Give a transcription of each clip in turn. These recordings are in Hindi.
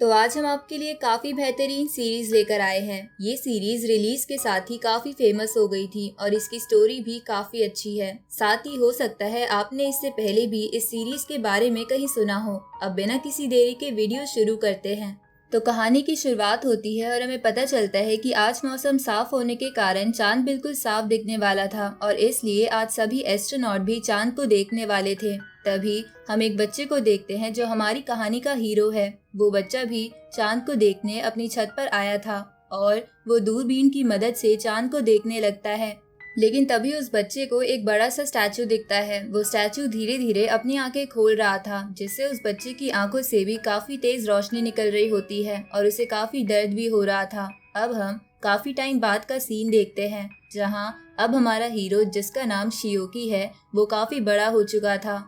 तो आज हम आपके लिए काफ़ी बेहतरीन सीरीज़ लेकर आए हैं। ये सीरीज़ रिलीज़ के साथ ही काफ़ी फेमस हो गई थी और इसकी स्टोरी भी काफ़ी अच्छी है। साथ ही हो सकता है आपने इससे पहले भी इस सीरीज़ के बारे में कहीं सुना हो। अब बिना किसी देरी के वीडियो शुरू करते हैं। तो कहानी की शुरुआत होती है और हमें पता चलता है कि आज मौसम साफ होने के कारण चांद बिल्कुल साफ दिखने वाला था और इसलिए आज सभी एस्ट्रोनॉट भी चांद को देखने वाले थे। तभी हम एक बच्चे को देखते हैं जो हमारी कहानी का हीरो है। वो बच्चा भी चांद को देखने अपनी छत पर आया था और वो दूरबीन की मदद से चांद को देखने लगता है। लेकिन तभी उस बच्चे को एक बड़ा सा स्टैचू दिखता है। वो स्टैचू धीरे धीरे अपनी आंखें खोल रहा था, जिससे उस बच्चे की आंखों से भी काफी तेज रोशनी निकल रही होती है और उसे काफी दर्द भी हो रहा था। अब हम काफी टाइम बाद का सीन देखते हैं, जहां अब हमारा हीरो, जिसका नाम शियोकी है, वो काफी बड़ा हो चुका था।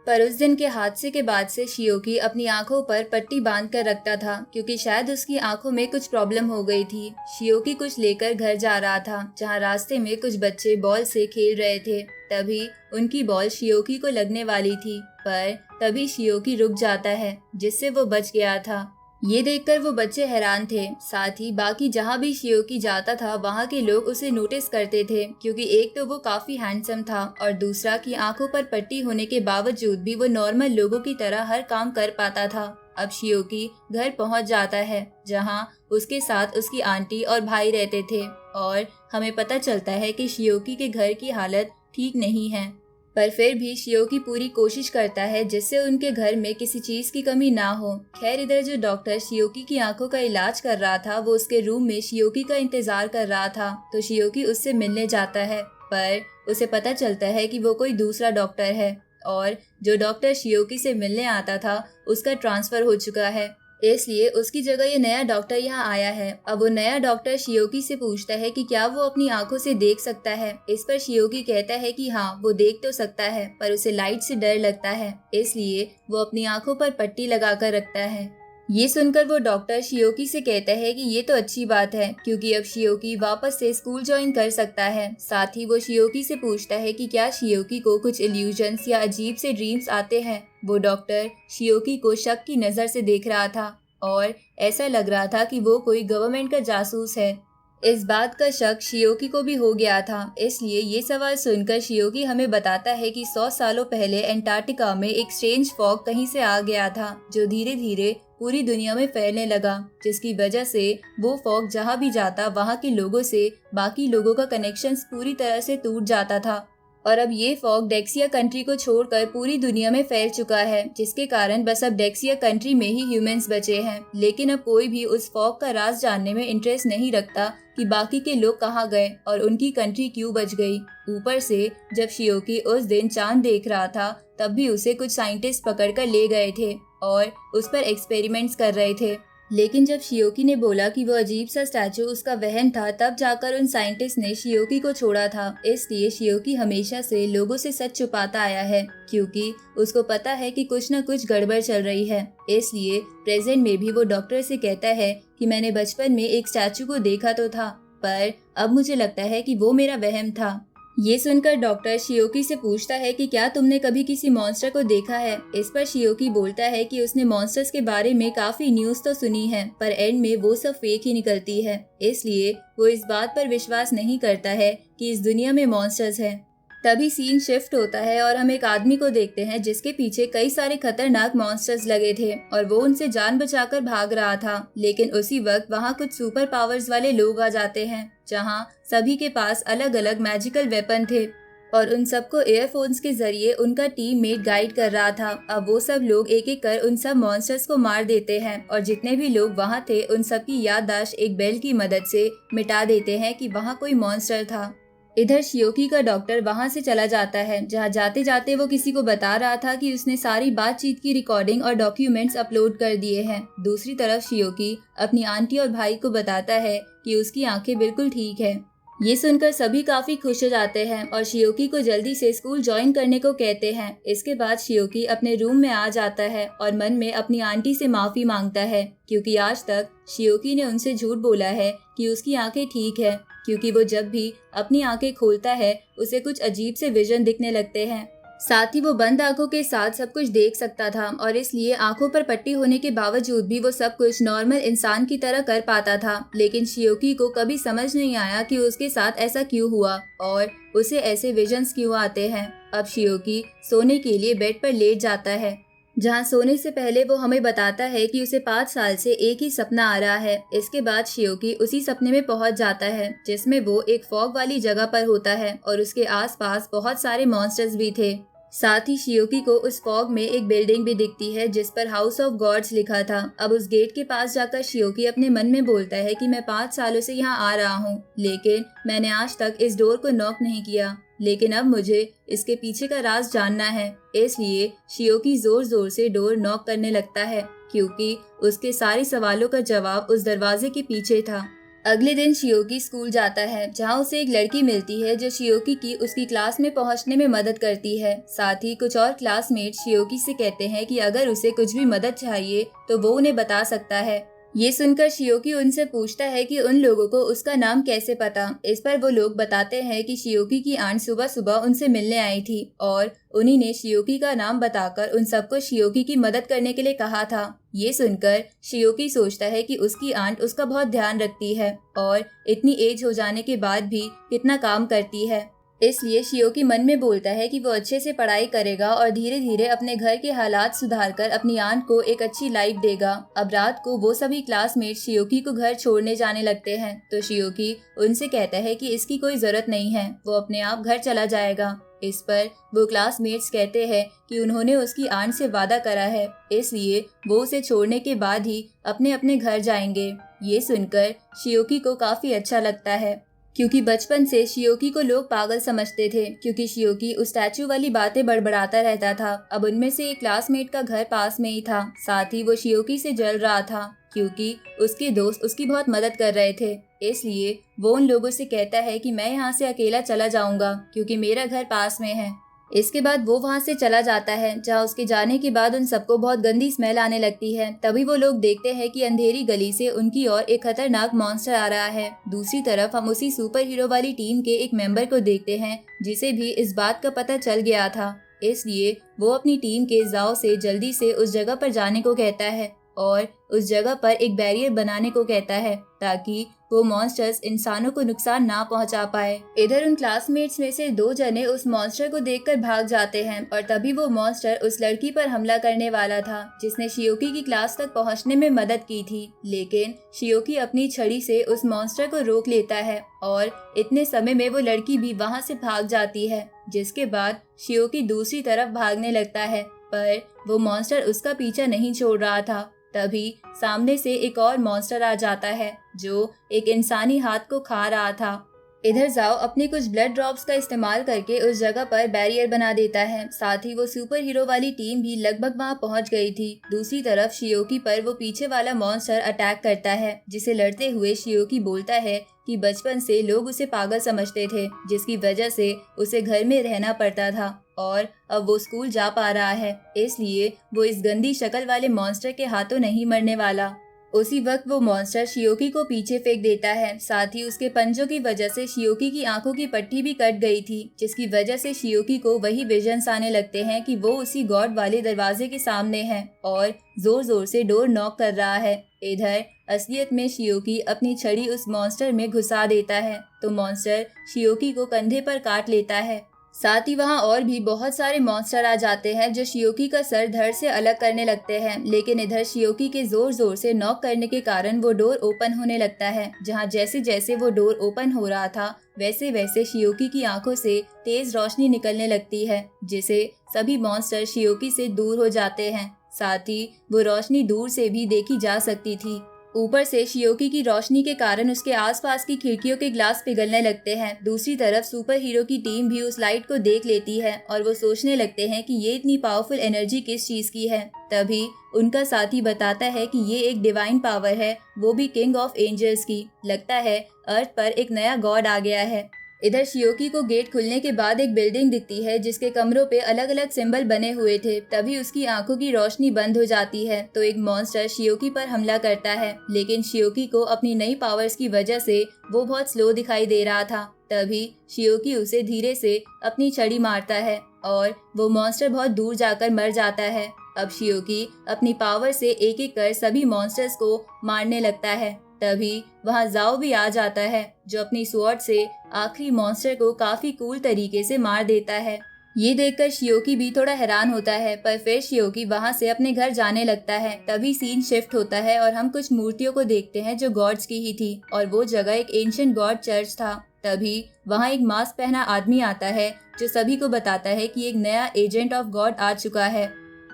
पर उस दिन के हादसे के बाद से शियोकी अपनी आंखों पर पट्टी बांध कर रखता था, क्योंकि शायद उसकी आंखों में कुछ प्रॉब्लम हो गई थी। शियोकी कुछ लेकर घर जा रहा था, जहां रास्ते में कुछ बच्चे बॉल से खेल रहे थे। तभी उनकी बॉल शियोकी को लगने वाली थी, पर तभी शियोकी रुक जाता है, जिससे वो बच गया था। ये देखकर वो बच्चे हैरान थे। साथ ही बाकी जहाँ भी शियोकी जाता था वहाँ के लोग उसे नोटिस करते थे, क्योंकि एक तो वो काफी हैंडसम था और दूसरा कि आंखों पर पट्टी होने के बावजूद भी वो नॉर्मल लोगों की तरह हर काम कर पाता था। अब शियोकी घर पहुँच जाता है, जहाँ उसके साथ उसकी आंटी और भाई रहते थे और हमें पता चलता है कि शियोकी के घर की हालत ठीक नहीं है। पर फिर भी शियोकी पूरी कोशिश करता है जिससे उनके घर में किसी चीज की कमी ना हो। खैर, इधर जो डॉक्टर शियोकी की आंखों का इलाज कर रहा था वो उसके रूम में शियोकी का इंतजार कर रहा था। तो शियोकी उससे मिलने जाता है, पर उसे पता चलता है कि वो कोई दूसरा डॉक्टर है और जो डॉक्टर शियोकी से मिलने आता था उसका ट्रांसफर हो चुका है, इसलिए उसकी जगह ये नया डॉक्टर यहाँ आया है। अब वो नया डॉक्टर शियोकी से पूछता है कि क्या वो अपनी आंखों से देख सकता है। इस पर शियोकी कहता है कि हाँ, वो देख तो सकता है, पर उसे लाइट से डर लगता है, इसलिए वो अपनी आंखों पर पट्टी लगाकर रखता है। ये सुनकर वो डॉक्टर शियोकी से कहता है कि ये तो अच्छी बात है, क्योंकि अब शियोकी वापस से स्कूल ज्वाइन कर सकता है। साथ ही वो शियोकी से पूछता है कि क्या शियोकी को कुछ इल्यूजन्स या अजीब से ड्रीम्स आते हैं। वो डॉक्टर शियोकी को शक की नज़र से देख रहा था और ऐसा लग रहा था कि वो कोई गवर्नमेंट का जासूस है। इस बात का शक शियोकी को भी हो गया था, इसलिए ये सवाल सुनकर शियोकी हमें बताता है कि 100 सालों पहले एंटार्क्टिका में एक स्ट्रेंज फॉग कहीं से आ गया था, जो धीरे धीरे पूरी दुनिया में फैलने लगा, जिसकी वजह से वो फॉग जहाँ भी जाता वहाँ के लोगों से बाकी लोगों का कनेक्शन पूरी तरह से टूट जाता था। और अब ये फॉग डेक्सिया कंट्री को छोड़कर पूरी दुनिया में फैल चुका है, जिसके कारण बस अब डेक्सिया कंट्री में ही ह्यूमंस बचे हैं। लेकिन अब कोई भी उस फॉग का राज जानने में इंटरेस्ट नहीं रखता कि बाकी के लोग कहाँ गए और उनकी कंट्री क्यों बच गई। ऊपर से जब शियोकी उस दिन चांद देख रहा था, तब भी उसे कुछ साइंटिस्ट पकड़ कर ले गए थे और उस पर एक्सपेरिमेंट्स कर रहे थे। लेकिन जब शियोकी ने बोला कि वो अजीब सा स्टैचू उसका वहम था, तब जाकर उन साइंटिस्ट ने शियोकी को छोड़ा था। इसलिए शियोकी हमेशा से लोगों से सच छुपाता आया है, क्योंकि उसको पता है कि कुछ न कुछ गड़बड़ चल रही है। इसलिए प्रेजेंट में भी वो डॉक्टर से कहता है कि मैंने बचपन में एक स्टैचू को देखा तो था, पर अब मुझे लगता है कि वो मेरा वहम था। ये सुनकर डॉक्टर शियोकी से पूछता है कि क्या तुमने कभी किसी मॉन्स्टर को देखा है। इस पर शियोकी बोलता है कि उसने मॉन्स्टर्स के बारे में काफी न्यूज तो सुनी है, पर एंड में वो सब फेक ही निकलती है, इसलिए वो इस बात पर विश्वास नहीं करता है कि इस दुनिया में मॉन्स्टर्स हैं। तभी सीन शिफ्ट होता है और हम एक आदमी को देखते हैं जिसके पीछे कई सारे खतरनाक मॉन्स्टर्स लगे थे और वो उनसे जान बचाकर भाग रहा था। लेकिन उसी वक्त वहाँ कुछ सुपर पावर्स वाले लोग आ जाते हैं, जहाँ सभी के पास अलग अलग मैजिकल वेपन थे और उन सबको एयरफोन्स के जरिए उनका टीममेट गाइड कर रहा था। अब वो सब लोग एक एक कर उन सब मॉन्स्टर्स को मार देते हैं और जितने भी लोग वहाँ थे उन सबकी याददाश्त एक बेल की मदद से मिटा देते हैं कि वहाँ कोई मॉन्स्टर था। इधर शियोकी का डॉक्टर वहां से चला जाता है, जहां जाते जाते वो किसी को बता रहा था कि उसने सारी बातचीत की रिकॉर्डिंग और डॉक्यूमेंट्स अपलोड कर दिए हैं। दूसरी तरफ शियोकी अपनी आंटी और भाई को बताता है कि उसकी आंखें बिल्कुल ठीक है। ये सुनकर सभी काफी खुश हो जाते हैं और शियोकी को जल्दी से स्कूल ज्वाइन करने को कहते हैं। इसके बाद शियोकी अपने रूम में आ जाता है और मन में अपनी आंटी से माफी मांगता है, क्योंकि आज तक शियोकी ने उनसे झूठ बोला है कि उसकी आंखें ठीक है, क्योंकि वो जब भी अपनी आंखें खोलता है उसे कुछ अजीब से विजन दिखने लगते हैं। साथ ही वो बंद आंखों के साथ सब कुछ देख सकता था और इसलिए आंखों पर पट्टी होने के बावजूद भी वो सब कुछ नॉर्मल इंसान की तरह कर पाता था। लेकिन शियोकी को कभी समझ नहीं आया कि उसके साथ ऐसा क्यों हुआ और उसे ऐसे विजन्स क्यों आते हैं। अब शियोकी सोने के लिए बेड पर लेट जाता है, जहाँ सोने से पहले वो हमें बताता है कि उसे 5 साल से एक ही सपना आ रहा है। इसके बाद शियोकी उसी सपने में पहुंच जाता है जिसमें वो एक फॉग वाली जगह पर होता है और उसके आसपास बहुत सारे मॉन्स्टर्स भी थे। साथ ही शियोकी को उस फॉग में एक बिल्डिंग भी दिखती है जिस पर हाउस ऑफ गॉड्स लिखा था। अब उस गेट के पास जाकर शियोकी अपने मन में बोलता है कि मैं 5 सालों से यहाँ आ रहा हूँ, लेकिन मैंने आज तक इस डोर को नॉक नहीं किया, लेकिन अब मुझे इसके पीछे का राज जानना है। इसलिए शियोकी जोर जोर से डोर नॉक करने लगता है क्योंकि उसके सारे सवालों का जवाब उस दरवाजे के पीछे था। अगले दिन शियोकी स्कूल जाता है, जहाँ उसे एक लड़की मिलती है जो शियोकी की उसकी क्लास में पहुँचने में मदद करती है। साथ ही कुछ और क्लासमेट शियोकी से कहते हैं कि अगर उसे कुछ भी मदद चाहिए तो वो उन्हें बता सकता है। ये सुनकर शियोकी उनसे पूछता है कि उन लोगों को उसका नाम कैसे पता। इस पर वो लोग बताते हैं कि शियोकी की आंट सुबह सुबह उनसे मिलने आई थी और उन्हीं ने शियोकी का नाम बताकर उन सबको शियोकी की मदद करने के लिए कहा था। ये सुनकर शियोकी सोचता है कि उसकी आंट उसका बहुत ध्यान रखती है और इतनी एज हो जाने के बाद भी कितना काम करती है। इसलिए शियोकी मन में बोलता है कि वो अच्छे से पढ़ाई करेगा और धीरे धीरे अपने घर के हालात सुधार कर अपनी आंट को एक अच्छी लाइफ देगा। अब रात को वो सभी क्लासमेट शियोकी को घर छोड़ने जाने लगते हैं तो शियोकी उनसे कहता है कि इसकी कोई जरूरत नहीं है, वो अपने आप घर चला जाएगा। इस पर वो क्लासमेट्स कहते हैं कि उन्होंने उसकी आंट से वादा करा है, इसलिए वो उसे छोड़ने के बाद ही अपने अपने घर जाएंगे। ये सुनकर शियोकी को काफी अच्छा लगता है क्योंकि बचपन से शियोकी को लोग पागल समझते थे क्योंकि शियोकी उस स्टैचू वाली बातें बड़बड़ाता रहता था। अब उनमें से एक क्लासमेट का घर पास में ही था। साथ ही वो शियोकी से जल रहा था क्योंकि उसके दोस्त उसकी बहुत मदद कर रहे थे। इसलिए वो उन लोगों से कहता है कि मैं यहाँ से अकेला चला जाऊंगा क्योंकि मेरा घर पास में है। इसके बाद वो वहाँ से चला जाता है, जहाँ उसके जाने के बाद उन सबको बहुत गंदी स्मेल आने लगती है। तभी वो लोग देखते हैं कि अंधेरी गली से उनकी ओर एक खतरनाक मॉन्स्टर आ रहा है। दूसरी तरफ हम उसी सुपर हीरो वाली टीम के एक मेंबर को देखते हैं जिसे भी इस बात का पता चल गया था। इसलिए वो अपनी टीम के जाओ से जल्दी से उस जगह पर जाने को कहता है और उस जगह पर एक बैरियर बनाने को कहता है ताकि वो मॉन्स्टर्स इंसानों को नुकसान ना पहुंचा पाए। इधर उन क्लासमेट्स में से 2 जने उस मॉन्स्टर को देखकर भाग जाते हैं और तभी वो मॉन्स्टर उस लड़की पर हमला करने वाला था जिसने शियोकी की क्लास तक पहुंचने में मदद की थी। लेकिन शियोकी अपनी छड़ी से उस मॉन्स्टर को रोक लेता है और इतने समय में वो लड़की भी वहां से भाग जाती है, जिसके बाद शियोकी दूसरी तरफ भागने लगता है पर वो मॉन्स्टर उसका पीछा नहीं छोड़ रहा था। तभी सामने से एक और मॉन्स्टर आ जाता है जो एक इंसानी हाथ को खा रहा था। इधर जाओ अपने कुछ ब्लड ड्रॉप्स का इस्तेमाल करके उस जगह पर बैरियर बना देता है। साथ ही वो सुपर हीरो वाली टीम भी लगभग वहां पहुंच गई थी। दूसरी तरफ शियोकी पर वो पीछे वाला मॉन्स्टर अटैक करता है, जिसे लड़ते हुए शियोकी बोलता है कि बचपन से लोग उसे पागल समझते थे, जिसकी वजह से उसे घर में रहना पड़ता था और अब वो स्कूल जा पा रहा है, इसलिए वो इस गंदी शक्ल वाले मॉन्स्टर के हाथों नहीं मरने वाला। उसी वक्त वो मॉन्स्टर शियोकी को पीछे फेंक देता है। साथ ही उसके पंजों की वजह से शियोकी की आंखों की पट्टी भी कट गई थी, जिसकी वजह से शियोकी को वही विजन्स आने लगते हैं कि वो उसी गॉड वाले दरवाजे के सामने है और जोर जोर से डोर नॉक कर रहा है। इधर असलियत में शियोकी अपनी छड़ी उस मॉन्स्टर में घुसा देता है तो मॉन्स्टर शियोकी को कंधे पर काट लेता है। साथ ही वहाँ और भी बहुत सारे मॉन्स्टर आ जाते हैं जो शियोकी का सर धड़ से अलग करने लगते हैं। लेकिन इधर शियोकी के जोर जोर से नॉक करने के कारण वो डोर ओपन होने लगता है, जहाँ जैसे जैसे वो डोर ओपन हो रहा था वैसे वैसे शियोकी की आंखों से तेज रोशनी निकलने लगती है, जिसे सभी मॉन्स्टर शियोकी से दूर हो जाते हैं। साथ ही वो रोशनी दूर से भी देखी जा सकती थी। ऊपर से शियोकी की रोशनी के कारण उसके आसपास की खिड़कियों के ग्लास पिघलने लगते हैं। दूसरी तरफ सुपर हीरो की टीम भी उस लाइट को देख लेती है और वो सोचने लगते हैं कि ये इतनी पावरफुल एनर्जी किस चीज की है। तभी उनका साथी बताता है कि ये एक डिवाइन पावर है, वो भी किंग ऑफ एंजल्स की। लगता है अर्थ पर एक नया गॉड आ गया है। इधर शियोकी को गेट खुलने के बाद एक बिल्डिंग दिखती है जिसके कमरों पे अलग अलग सिंबल बने हुए थे। तभी उसकी आंखों की रोशनी बंद हो जाती है तो एक मॉन्स्टर शियोकी पर हमला करता है, लेकिन शियोकी को अपनी नई पावर्स की वजह से वो बहुत स्लो दिखाई दे रहा था। तभी शियोकी उसे धीरे से अपनी छड़ी मारता है और वो मॉन्स्टर बहुत दूर जाकर मर जाता है। अब शियोकी अपनी पावर से एक एक कर सभी मॉन्स्टर्स को मारने लगता है। तभी वहाँ जाओ भी आ जाता है, जो अपनी स्वॉर्ड से आखिरी मॉन्स्टर को काफी कूल तरीके से मार देता है। ये देखकर शियोकी भी थोड़ा हैरान होता है, पर फिर शियोकी वहाँ से अपने घर जाने लगता है। तभी सीन शिफ्ट होता है और हम कुछ मूर्तियों को देखते हैं जो गॉड्स की ही थी, और वो जगह एक एंशिएंट गॉड चर्च था। तभी वहाँ एक मास्क पहना आदमी आता है, जो सभी को बताता है कि एक नया एजेंट ऑफ गॉड आ चुका है,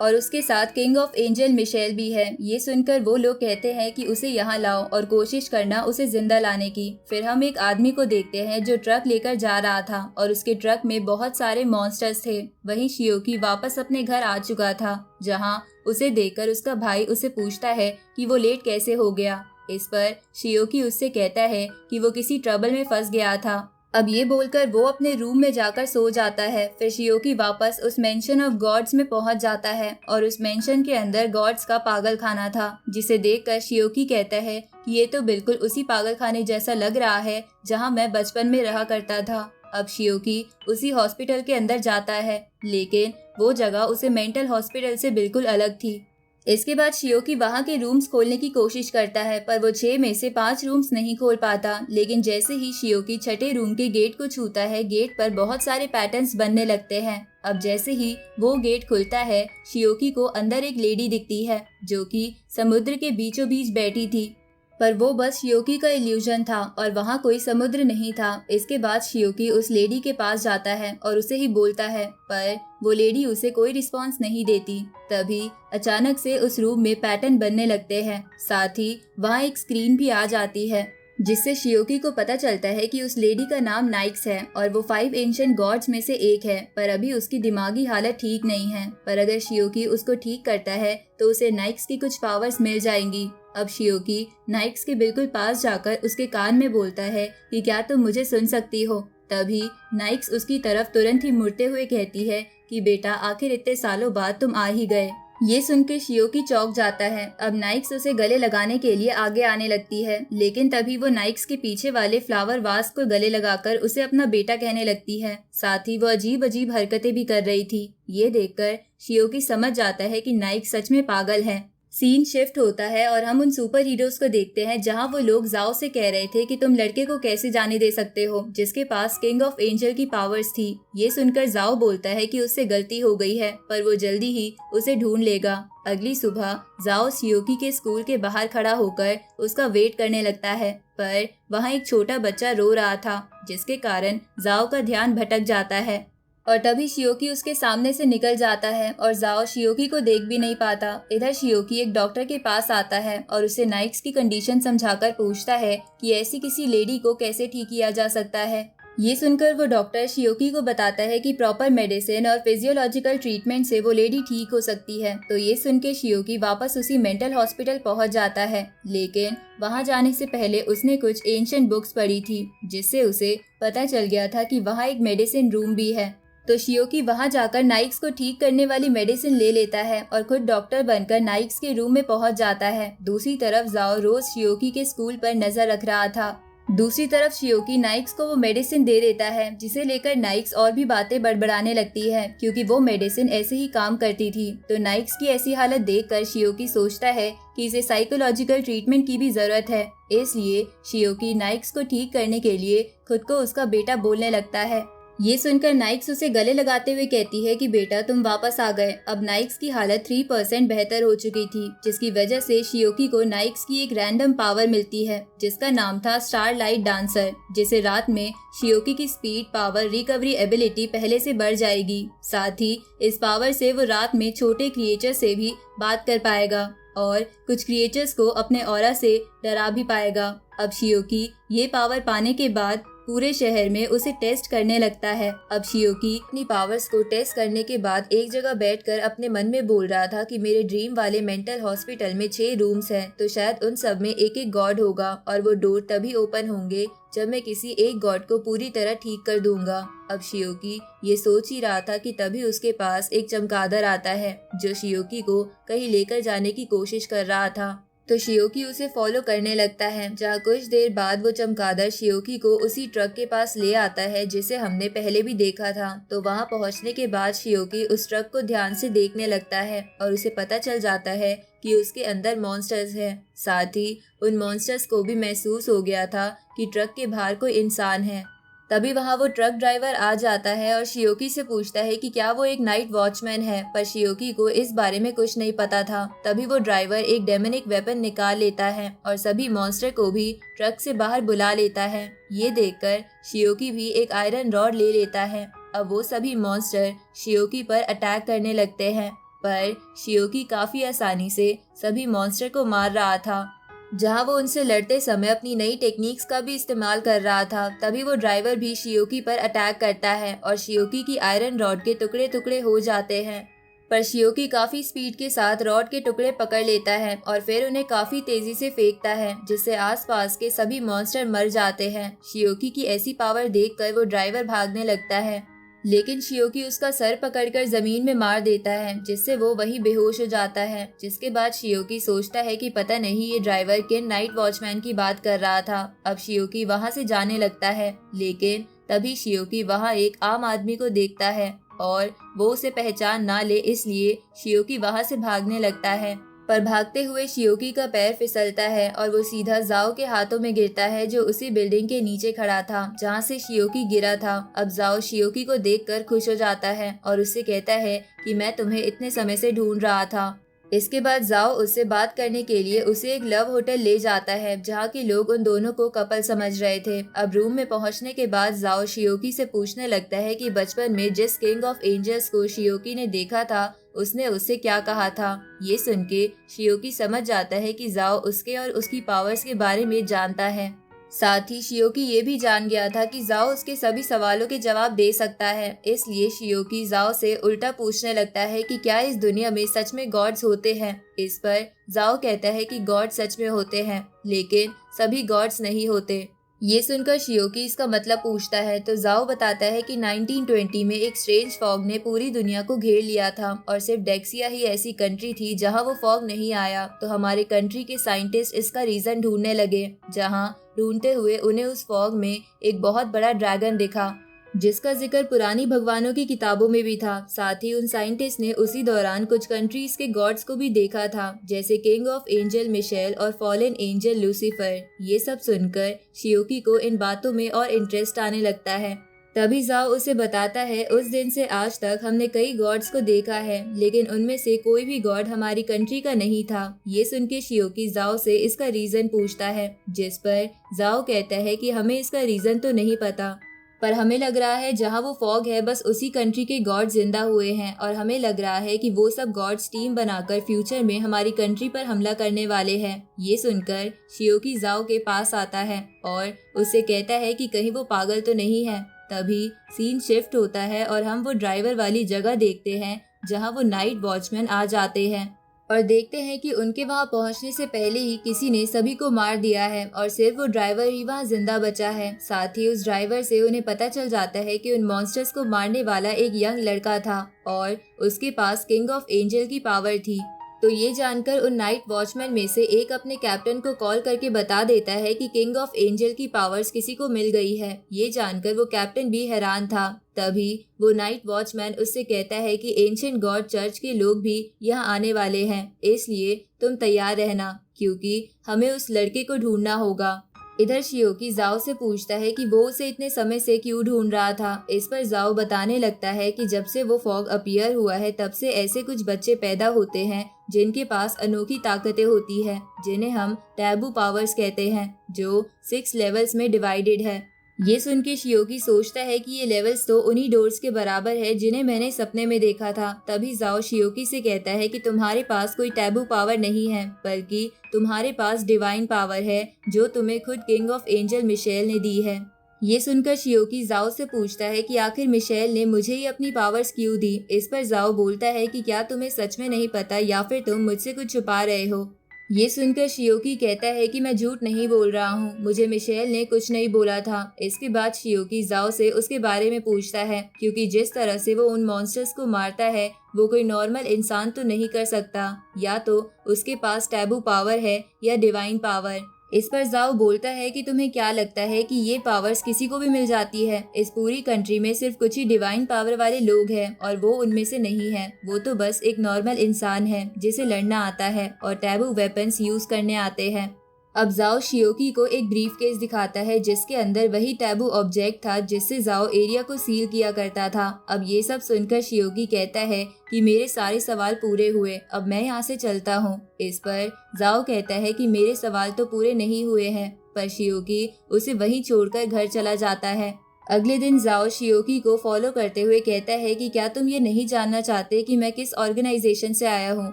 और उसके साथ किंग ऑफ एंजल मिशेल भी है। ये सुनकर वो लोग कहते हैं कि उसे यहाँ लाओ और कोशिश करना उसे जिंदा लाने की। फिर हम एक आदमी को देखते हैं जो ट्रक लेकर जा रहा था, और उसके ट्रक में बहुत सारे मॉन्स्टर्स थे। वहीं शियोकी वापस अपने घर आ चुका था, जहाँ उसे देखकर उसका भाई उसे पूछता है कि वो लेट कैसे हो गया। इस पर शियोकी उससे कहता है कि वो किसी ट्रबल में फंस गया था। अब ये बोलकर वो अपने रूम में जाकर सो जाता है। फिर शियोकी वापस उस मेंशन ऑफ गॉड्स में पहुंच जाता है, और उस मेंशन के अंदर गॉड्स का पागल खाना था, जिसे देखकर शियोकी कहता है कि ये तो बिल्कुल उसी पागल खाने जैसा लग रहा है जहां मैं बचपन में रहा करता था। अब शियोकी उसी हॉस्पिटल के अंदर जाता है, लेकिन वो जगह उसे मेंटल हॉस्पिटल से बिल्कुल अलग थी। इसके बाद शियोकी वहाँ के रूम्स खोलने की कोशिश करता है, पर वो 6 में से 5 रूम्स नहीं खोल पाता। लेकिन जैसे ही शियोकी छठे रूम के गेट को छूता है, गेट पर बहुत सारे पैटर्न्स बनने लगते हैं। अब जैसे ही वो गेट खुलता है, शियोकी को अंदर एक लेडी दिखती है, जो कि समुद्र के बीचों बीच बैठी थी, पर वो बस शियोकी का इल्यूजन था और वहाँ कोई समुद्र नहीं था। इसके बाद शियोकी उस लेडी के पास जाता है और उसे ही बोलता है, पर वो लेडी उसे कोई रिस्पॉन्स नहीं देती। तभी अचानक से उस रूम में पैटर्न बनने लगते हैं, साथ ही वहाँ एक स्क्रीन भी आ जाती है, जिससे शियोकी को पता चलता है कि उस लेडी का नाम नाइक्स है और वो 5 एंशिएंट गॉड्स में से एक है। पर अभी उसकी दिमागी हालत ठीक नहीं है, पर अगर शियोकी उसको ठीक करता है तो उसे नाइक्स की कुछ पावर्स मिल जाएंगी। अब शियोकी नाइक्स के बिल्कुल पास जाकर उसके कान में बोलता है कि क्या तुम मुझे सुन सकती हो। तभी नाइक्स उसकी तरफ तुरंत ही मुड़ते हुए कहती है कि बेटा, आखिर इतने सालों बाद तुम आ ही गए। ये सुनकर शियोकी चौंक जाता है। अब नाइक्स उसे गले लगाने के लिए आगे आने लगती है, लेकिन तभी वो नाइक्स के पीछे वाले फ्लावर वास को गले लगाकर उसे अपना बेटा कहने लगती है। साथ ही वो अजीब अजीब हरकतें भी कर रही थी। ये देखकर शियोकी समझ जाता है कि नाइक्स सच में पागल है। सीन शिफ्ट होता है और हम उन सुपर हीरोज को देखते हैं, जहां वो लोग जाओ से कह रहे थे कि तुम लड़के को कैसे जाने दे सकते हो जिसके पास किंग ऑफ एंजल की पावर्स थी। ये सुनकर जाओ बोलता है कि उससे गलती हो गई है, पर वो जल्दी ही उसे ढूंढ लेगा। अगली सुबह जाओ शियोकी के स्कूल के बाहर खड़ा होकर उसका वेट करने लगता है, पर वहाँ एक छोटा बच्चा रो रहा था, जिसके कारण जाओ का ध्यान भटक जाता है। और तभी शियोकी उसके सामने से निकल जाता है और जाओ शियोकी को देख भी नहीं पाता। इधर शियोकी एक डॉक्टर के पास आता है और उसे नाइक्स की कंडीशन समझाकर पूछता है कि ऐसी किसी लेडी को कैसे ठीक किया जा सकता है। ये सुनकर वो डॉक्टर शियोकी को बताता है कि प्रॉपर मेडिसिन और फिजियोलॉजिकल ट्रीटमेंट से वो लेडी ठीक हो सकती है। तो ये सुन के शियोकी वापस उसी मेंटल हॉस्पिटल पहुंच जाता है, लेकिन वहां जाने से पहले उसने कुछ एंशिएंट बुक्स पढ़ी थी, जिससे उसे पता चल गया था कि वहाँ एक मेडिसिन रूम भी है। तो शियोकी वहां जाकर नाइक्स को ठीक करने वाली मेडिसिन ले लेता है और खुद डॉक्टर बनकर नाइक्स के रूम में पहुंच जाता है। दूसरी तरफ जाओ रोज शियोकी के स्कूल पर नजर रख रहा था। दूसरी तरफ शियोकी नाइक्स को वो मेडिसिन दे देता है, जिसे लेकर नाइक्स और भी बातें बड़बड़ाने लगती है, क्योंकि वो मेडिसिन ऐसे ही काम करती थी। तो नाइक्स की ऐसी हालत देखकर शियोकी सोचता है कि इसे साइकोलॉजिकल ट्रीटमेंट की भी जरूरत है। इसलिए शियोकी नाइक्स को ठीक करने के लिए खुद को उसका बेटा बोलने लगता है। ये सुनकर नाइक्स उसे गले लगाते हुए कहती है कि बेटा, तुम वापस आ गए। अब नाइक्स की हालत 3% बेहतर हो चुकी थी, जिसकी वजह से शियोकी को नाइक्स की एक रैंडम पावर मिलती है, जिसका नाम था स्टारलाइट डांसर, जिसे रात में शियोकी की स्पीड, पावर, रिकवरी एबिलिटी पहले से बढ़ जाएगी। साथ ही इस पावर से वो रात में छोटे क्रिएचर से भी बात कर पाएगा और कुछ क्रिएचर्स को अपने ऑरा से डरा भी पाएगा। अब शियोकी ये पावर पाने के बाद पूरे शहर में उसे टेस्ट करने लगता है। अब शियोकी अपनी पावर्स को टेस्ट करने के बाद एक जगह बैठकर अपने मन में बोल रहा था कि मेरे ड्रीम वाले मेंटल हॉस्पिटल में 6 रूम्स हैं, तो शायद उन सब में एक एक गॉड होगा और वो डोर तभी ओपन होंगे जब मैं किसी एक गॉड को पूरी तरह ठीक कर दूंगा। अब शियोकी ये सोच ही रहा था कि तभी उसके पास एक चमगादड़ आता है, जो शियोकी को कहीं लेकर जाने की कोशिश कर रहा था। तो शियोकी उसे फॉलो करने लगता है, जहाँ कुछ देर बाद वो चमगादड़ शियोकी को उसी ट्रक के पास ले आता है जिसे हमने पहले भी देखा था। तो वहाँ पहुँचने के बाद शियोकी उस ट्रक को ध्यान से देखने लगता है और उसे पता चल जाता है कि उसके अंदर मॉन्स्टर्स हैं। साथ ही उन मॉन्स्टर्स को भी महसूस हो गया था कि ट्रक के बाहर कोई इंसान है। तभी वहाँ वो ट्रक ड्राइवर आ जाता है और शियोकी से पूछता है कि क्या वो एक नाइट वॉचमैन है, पर शियोकी को इस बारे में कुछ नहीं पता था। तभी वो ड्राइवर एक डेमोनिक वेपन निकाल लेता है और सभी मॉन्स्टर को भी ट्रक से बाहर बुला लेता है। ये देखकर शियोकी भी एक आयरन रॉड ले लेता है। अब वो सभी मॉन्स्टर शियोकी पर अटैक करने लगते हैं, पर शियोकी काफी आसानी से सभी मॉन्स्टर को मार रहा था। जहां वो उनसे लड़ते समय अपनी नई टेक्निक्स का भी इस्तेमाल कर रहा था, तभी वो ड्राइवर भी शियोकी पर अटैक करता है और शियोकी की आयरन रॉड के टुकड़े टुकड़े हो जाते हैं। पर शियोकी काफी स्पीड के साथ रॉड के टुकड़े पकड़ लेता है और फिर उन्हें काफी तेजी से फेंकता है, जिससे आसपास के सभी मॉन्स्टर मर जाते हैं। शियोकी की ऐसी पावर देखकर वो ड्राइवर भागने लगता है, लेकिन शियोकी उसका सर पकड़कर जमीन में मार देता है, जिससे वो वहीं बेहोश हो जाता है। जिसके बाद शियोकी सोचता है कि पता नहीं ये ड्राइवर किन नाइट वॉचमैन की बात कर रहा था। अब शियोकी वहां से जाने लगता है, लेकिन तभी शियोकी वहां एक आम आदमी को देखता है और वो उसे पहचान ना ले, इसलिए शियोकी वहां से भागने लगता है। पर भागते हुए शियोकी का पैर फिसलता है और वो सीधा जाओ के हाथों में गिरता है, जो उसी बिल्डिंग के नीचे खड़ा था जहाँ से शियोकी गिरा था। अब जाओ शियोकी को देखकर खुश हो जाता है और उससे कहता है कि मैं तुम्हें इतने समय से ढूंढ रहा था। इसके बाद जाओ उससे बात करने के लिए उसे एक लव होटल ले जाता है, जहाँ के लोग उन दोनों को कपल समझ रहे थे। अब रूम में पहुँचने के बाद जाओ शियोकी से पूछने लगता है कि बचपन में जिस किंग ऑफ एंजल्स को शियोकी ने देखा था उसने उससे क्या कहा था। ये सुन के शियोकी समझ जाता है कि जाओ उसके और उसकी पावर्स के बारे में जानता है। साथ ही शियोकी ये भी जान गया था कि जाओ उसके सभी सवालों के जवाब दे सकता है, इसलिए शियोकी जाओ से उल्टा पूछने लगता है कि क्या इस दुनिया में सच में गॉड्स होते हैं। इस पर जाओ कहता है कि गॉड सच में होते हैं, लेकिन सभी गॉड्स नहीं होते। ये सुनकर शियोकी इसका मतलब पूछता है तो जाओ बताता है कि 1920 में एक स्ट्रेंज फॉग ने पूरी दुनिया को घेर लिया था और सिर्फ डेक्सिया ही ऐसी कंट्री थी जहां वो फॉग नहीं आया। तो हमारे कंट्री के साइंटिस्ट इसका रीजन ढूंढने लगे, जहां ढूंढते हुए उन्हें उस फॉग में एक बहुत बड़ा ड्रैगन दिखा, जिसका जिक्र पुरानी भगवानों की किताबों में भी था। साथ ही उन साइंटिस्ट ने उसी दौरान कुछ कंट्रीज के गॉड्स को भी देखा था, जैसे किंग ऑफ एंजल मिशेल और फॉलन एंजल लूसीफर। ये सब सुनकर शियोकी को इन बातों में और इंटरेस्ट आने लगता है। तभी जाओ उसे बताता है उस दिन से आज तक हमने कई गॉड्स को देखा है, लेकिन उनमें से कोई भी गॉड हमारी कंट्री का नहीं था। ये सुन के शियोकी जाओ से इसका रीजन पूछता है, जिस पर जाओ कहता है कि हमें इसका रीजन तो नहीं पता, पर हमें लग रहा है जहाँ वो फॉग है बस उसी कंट्री के गॉड जिंदा हुए हैं और हमें लग रहा है कि वो सब गॉड्स टीम बनाकर फ्यूचर में हमारी कंट्री पर हमला करने वाले हैं। ये सुनकर शियोकी जाओ के पास आता है और उससे कहता है कि कहीं वो पागल तो नहीं है। तभी सीन शिफ्ट होता है और हम वो ड्राइवर वाली जगह देखते हैं जहाँ वो नाइट वॉचमैन आ जाते हैं और देखते हैं कि उनके वहां पहुंचने से पहले ही किसी ने सभी को मार दिया है और सिर्फ वो ड्राइवर ही वहां जिंदा बचा है। साथ ही उस ड्राइवर से उन्हें पता चल जाता है कि उन मॉन्स्टर्स को मारने वाला एक यंग लड़का था और उसके पास किंग ऑफ एंजल की पावर थी। तो ये जानकर उन नाइट वॉचमैन में से एक अपने कैप्टन को कॉल करके बता देता है कि किंग ऑफ एंजल की पावर्स किसी को मिल गई है। ये जानकर वो कैप्टन भी हैरान था। तभी वो नाइट वॉचमैन उससे कहता है कि एंशिएंट गॉड चर्च के लोग भी यहाँ आने वाले हैं, इसलिए तुम तैयार रहना क्योंकि हमें उस लड़के को ढूंढना होगा। इधर शियोकी जाओ से पूछता है कि वो उसे इतने समय से क्यों ढूंढ रहा था। इस पर जाओ बताने लगता है कि जब से वो फॉग अपीयर हुआ है तब से ऐसे कुछ बच्चे पैदा होते हैं जिनके पास अनोखी ताकतें होती है, जिन्हें हम टैबू पावर्स कहते हैं, जो 6 लेवल्स में डिवाइडेड है। ये सुन के शियोकी सोचता है कि ये लेवल्स तो उन्हीं डोर्स के बराबर है जिन्हें मैंने सपने में देखा था। तभी जाओ शियोकी से कहता है कि तुम्हारे पास कोई टैबू पावर नहीं है, बल्कि तुम्हारे पास डिवाइन पावर है जो तुम्हें खुद किंग ऑफ एंजल मिशेल ने दी है। ये सुनकर शियोकी जाओ से पूछता है कि आखिर मिशेल ने मुझे ही अपनी पावर्स क्यों दी। इस पर जाओ बोलता है कि क्या तुम्हें सच में नहीं पता या फिर तुम मुझसे कुछ छुपा रहे हो। ये सुनकर शियोकी कहता है कि मैं झूठ नहीं बोल रहा हूँ, मुझे मिशेल ने कुछ नहीं बोला था। इसके बाद शियोकी जाओ से उसके बारे में पूछता है, क्योंकि जिस तरह से वो उन मॉन्स्टर्स को मारता है वो कोई नॉर्मल इंसान तो नहीं कर सकता। या तो उसके पास टैबू पावर है या डिवाइन पावर। इस पर जाओ बोलता है कि तुम्हें क्या लगता है कि ये पावर्स किसी को भी मिल जाती है? इस पूरी कंट्री में सिर्फ कुछ ही डिवाइन पावर वाले लोग हैं और वो उनमें से नहीं है। वो तो बस एक नॉर्मल इंसान है जिसे लड़ना आता है और टैबू वेपन्स यूज करने आते हैं। अब जाओ शियोकी को एक ब्रीफ केस दिखाता है जिसके अंदर वही टैबू ऑब्जेक्ट था जिससे जाओ एरिया को सील किया करता था। अब ये सब सुनकर शियोकी कहता है कि मेरे सारे सवाल पूरे हुए, अब मैं यहाँ से चलता हूँ। इस पर जाओ कहता है कि मेरे सवाल तो पूरे नहीं हुए हैं, पर शियोकी उसे वहीं छोड़कर घर चला जाता है। अगले दिन जाओ शियोकी को फॉलो करते हुए कहता है कि क्या तुम ये नहीं जानना चाहते कि मैं किस ऑर्गेनाइजेशन से आया हूँ?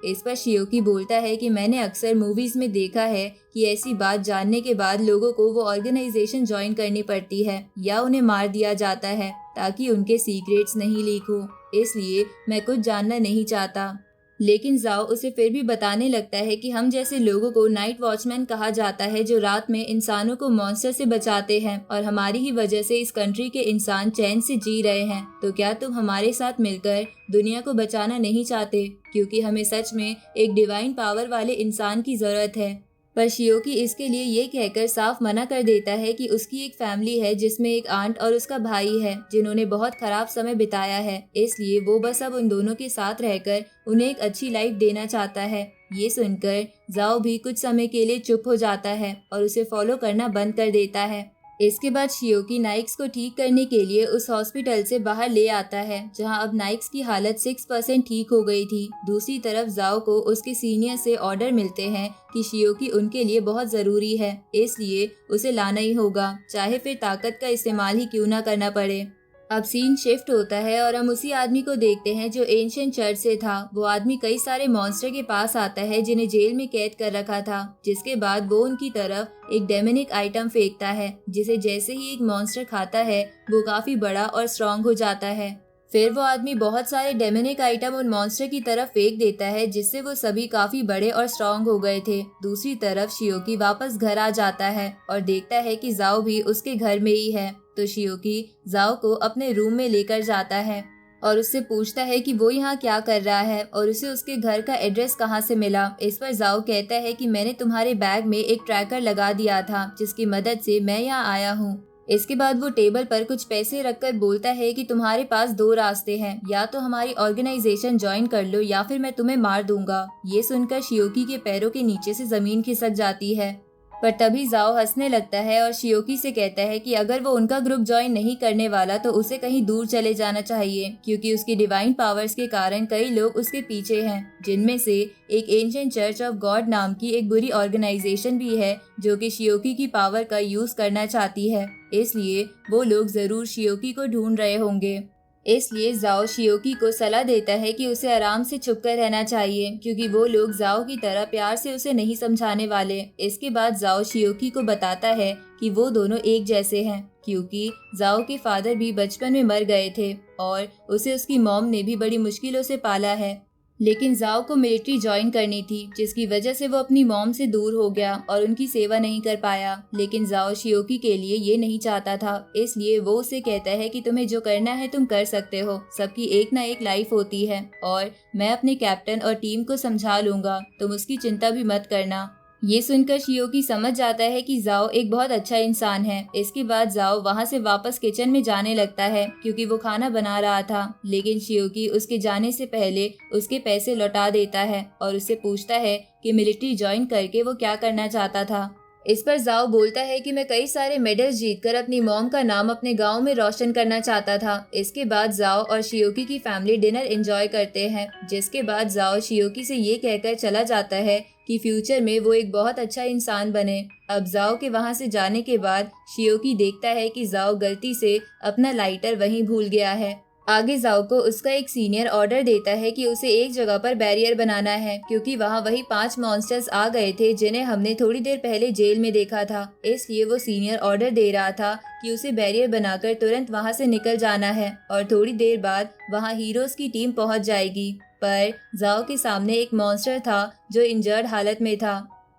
इस पर शियोकी बोलता है कि मैंने अक्सर मूवीज में देखा है कि ऐसी बात जानने के बाद लोगों को वो ऑर्गेनाइजेशन ज्वाइन करनी पड़ती है या उन्हें मार दिया जाता है ताकि उनके सीक्रेट्स नहीं लीक हो, इसलिए मैं कुछ जानना नहीं चाहता। लेकिन जाओ उसे फिर भी बताने लगता है कि हम जैसे लोगों को नाइट वॉचमैन कहा जाता है जो रात में इंसानों को मॉन्स्टर से बचाते हैं और हमारी ही वजह से इस कंट्री के इंसान चैन से जी रहे हैं। तो क्या तुम हमारे साथ मिलकर दुनिया को बचाना नहीं चाहते? क्योंकि हमें सच में एक डिवाइन पावर वाले इंसान की जरूरत है। पर शियोकी इसके लिए ये कहकर साफ मना कर देता है कि उसकी एक फैमिली है जिसमें एक आंट और उसका भाई है जिन्होंने बहुत खराब समय बिताया है, इसलिए वो बस अब उन दोनों के साथ रहकर उन्हें एक अच्छी लाइफ देना चाहता है। ये सुनकर जाओ भी कुछ समय के लिए चुप हो जाता है और उसे फॉलो करना बंद कर देता है। इसके बाद शियोकी नाइक्स को ठीक करने के लिए उस हॉस्पिटल से बाहर ले आता है जहां अब नाइक्स की हालत 6% ठीक हो गई थी। दूसरी तरफ जाओ को उसके सीनियर से ऑर्डर मिलते हैं कि शियोकी उनके लिए बहुत जरूरी है, इसलिए उसे लाना ही होगा, चाहे फिर ताकत का इस्तेमाल ही क्यों ना करना पड़े। अब सीन शिफ्ट होता है और हम उसी आदमी को देखते हैं जो एंशिएंट चर्च से था। वो आदमी कई सारे मॉन्स्टर के पास आता है जिन्हें जेल में कैद कर रखा था, जिसके बाद वो उनकी तरफ एक डेमोनिक आइटम फेंकता है जिसे जैसे ही एक मॉन्स्टर खाता है वो काफी बड़ा और स्ट्रांग हो जाता है। फिर वो आदमी बहुत सारे डेमोनिक आइटम उन मॉन्स्टर की तरफ फेंक देता है जिससे वो सभी काफी बड़े और स्ट्रांग हो गए थे। दूसरी तरफ शियोकी वापस घर आ जाता है और देखता है कि जाओ भी उसके घर में ही है, तो शियोकी जाओ को अपने रूम में लेकर जाता है और उससे पूछता है कि वो यहाँ क्या कर रहा है और उसे उसके घर का एड्रेस कहाँ से मिला। इस पर जाओ कहता है कि मैंने तुम्हारे बैग में एक ट्रैकर लगा दिया था जिसकी मदद से मैं यहाँ आया हूँ। इसके बाद वो टेबल पर कुछ पैसे रखकर बोलता है कि तुम्हारे पास दो रास्ते हैं, या तो हमारी ऑर्गेनाइजेशन ज्वाइन कर लो या फिर मैं तुम्हें मार दूंगा। ये सुनकर शियोकी के पैरों के नीचे से जमीन खिसक जाती है, पर तभी जाओ हंसने लगता है और शियोकी से कहता है कि अगर वो उनका ग्रुप ज्वाइन नहीं करने वाला तो उसे कहीं दूर चले जाना चाहिए, क्योंकि उसकी डिवाइन पावर्स के कारण कई लोग उसके पीछे हैं, जिनमें से एक एंशिएंट चर्च ऑफ गॉड नाम की एक बुरी ऑर्गेनाइजेशन भी है जो कि शियोकी की पावर का यूज करना चाहती है, इसलिए वो लोग जरूर शियोकी को ढूंढ रहे होंगे। इसलिए जाओ शियोकी को सलाह देता है कि उसे आराम से छुपकर रहना चाहिए, क्योंकि वो लोग जाओ की तरह प्यार से उसे नहीं समझाने वाले। इसके बाद जाओ शियोकी को बताता है कि वो दोनों एक जैसे हैं, क्योंकि जाओ के फादर भी बचपन में मर गए थे और उसे उसकी मॉम ने भी बड़ी मुश्किलों से पाला है। लेकिन जाओ को मिलिट्री ज्वाइन करनी थी, जिसकी वजह से वो अपनी मॉम से दूर हो गया और उनकी सेवा नहीं कर पाया। लेकिन जाओ शियोकी के लिए ये नहीं चाहता था, इसलिए वो उसे कहता है कि तुम्हें जो करना है तुम कर सकते हो, सबकी एक ना एक लाइफ होती है और मैं अपने कैप्टन और टीम को समझा लूंगा, तुम उसकी चिंता भी मत करना। ये सुनकर शियोकी समझ जाता है कि जाओ एक बहुत अच्छा इंसान है। इसके बाद जाओ वहाँ से वापस किचन में जाने लगता है क्योंकि वो खाना बना रहा था, लेकिन शियोकी उसके जाने से पहले उसके पैसे लौटा देता है और उससे पूछता है कि मिलिट्री ज्वाइन करके वो क्या करना चाहता था। इस पर जाओ बोलता है कि मैं कई सारे मेडल्स जीतकर अपनी मॉम का नाम अपने गांव में रोशन करना चाहता था। इसके बाद जाओ और शियोकी की फैमिली डिनर एंजॉय करते हैं, जिसके बाद जाओ शियोकी से ये कहकर चला जाता है कि फ्यूचर में वो एक बहुत अच्छा इंसान बने। अब जाओ के वहां से जाने के बाद शियोकी देखता है कि जाओ गलती से अपना लाइटर वहीं भूल गया है। आगे जाओ को उसका एक सीनियर ऑर्डर देता है कि उसे एक जगह पर बैरियर बनाना है, क्योंकि वहाँ वही 5 मॉन्स्टर्स आ गए थे जिन्हें हमने थोड़ी देर पहले जेल में देखा था। इसलिए वो सीनियर ऑर्डर दे रहा था कि उसे बैरियर बनाकर तुरंत वहाँ से निकल जाना है और थोड़ी देर बाद वहाँ हीरोज की टीम पहुँच जाएगी। पर जाओ के सामने एक मॉन्स्टर था जो इंजर्ड हालत में था।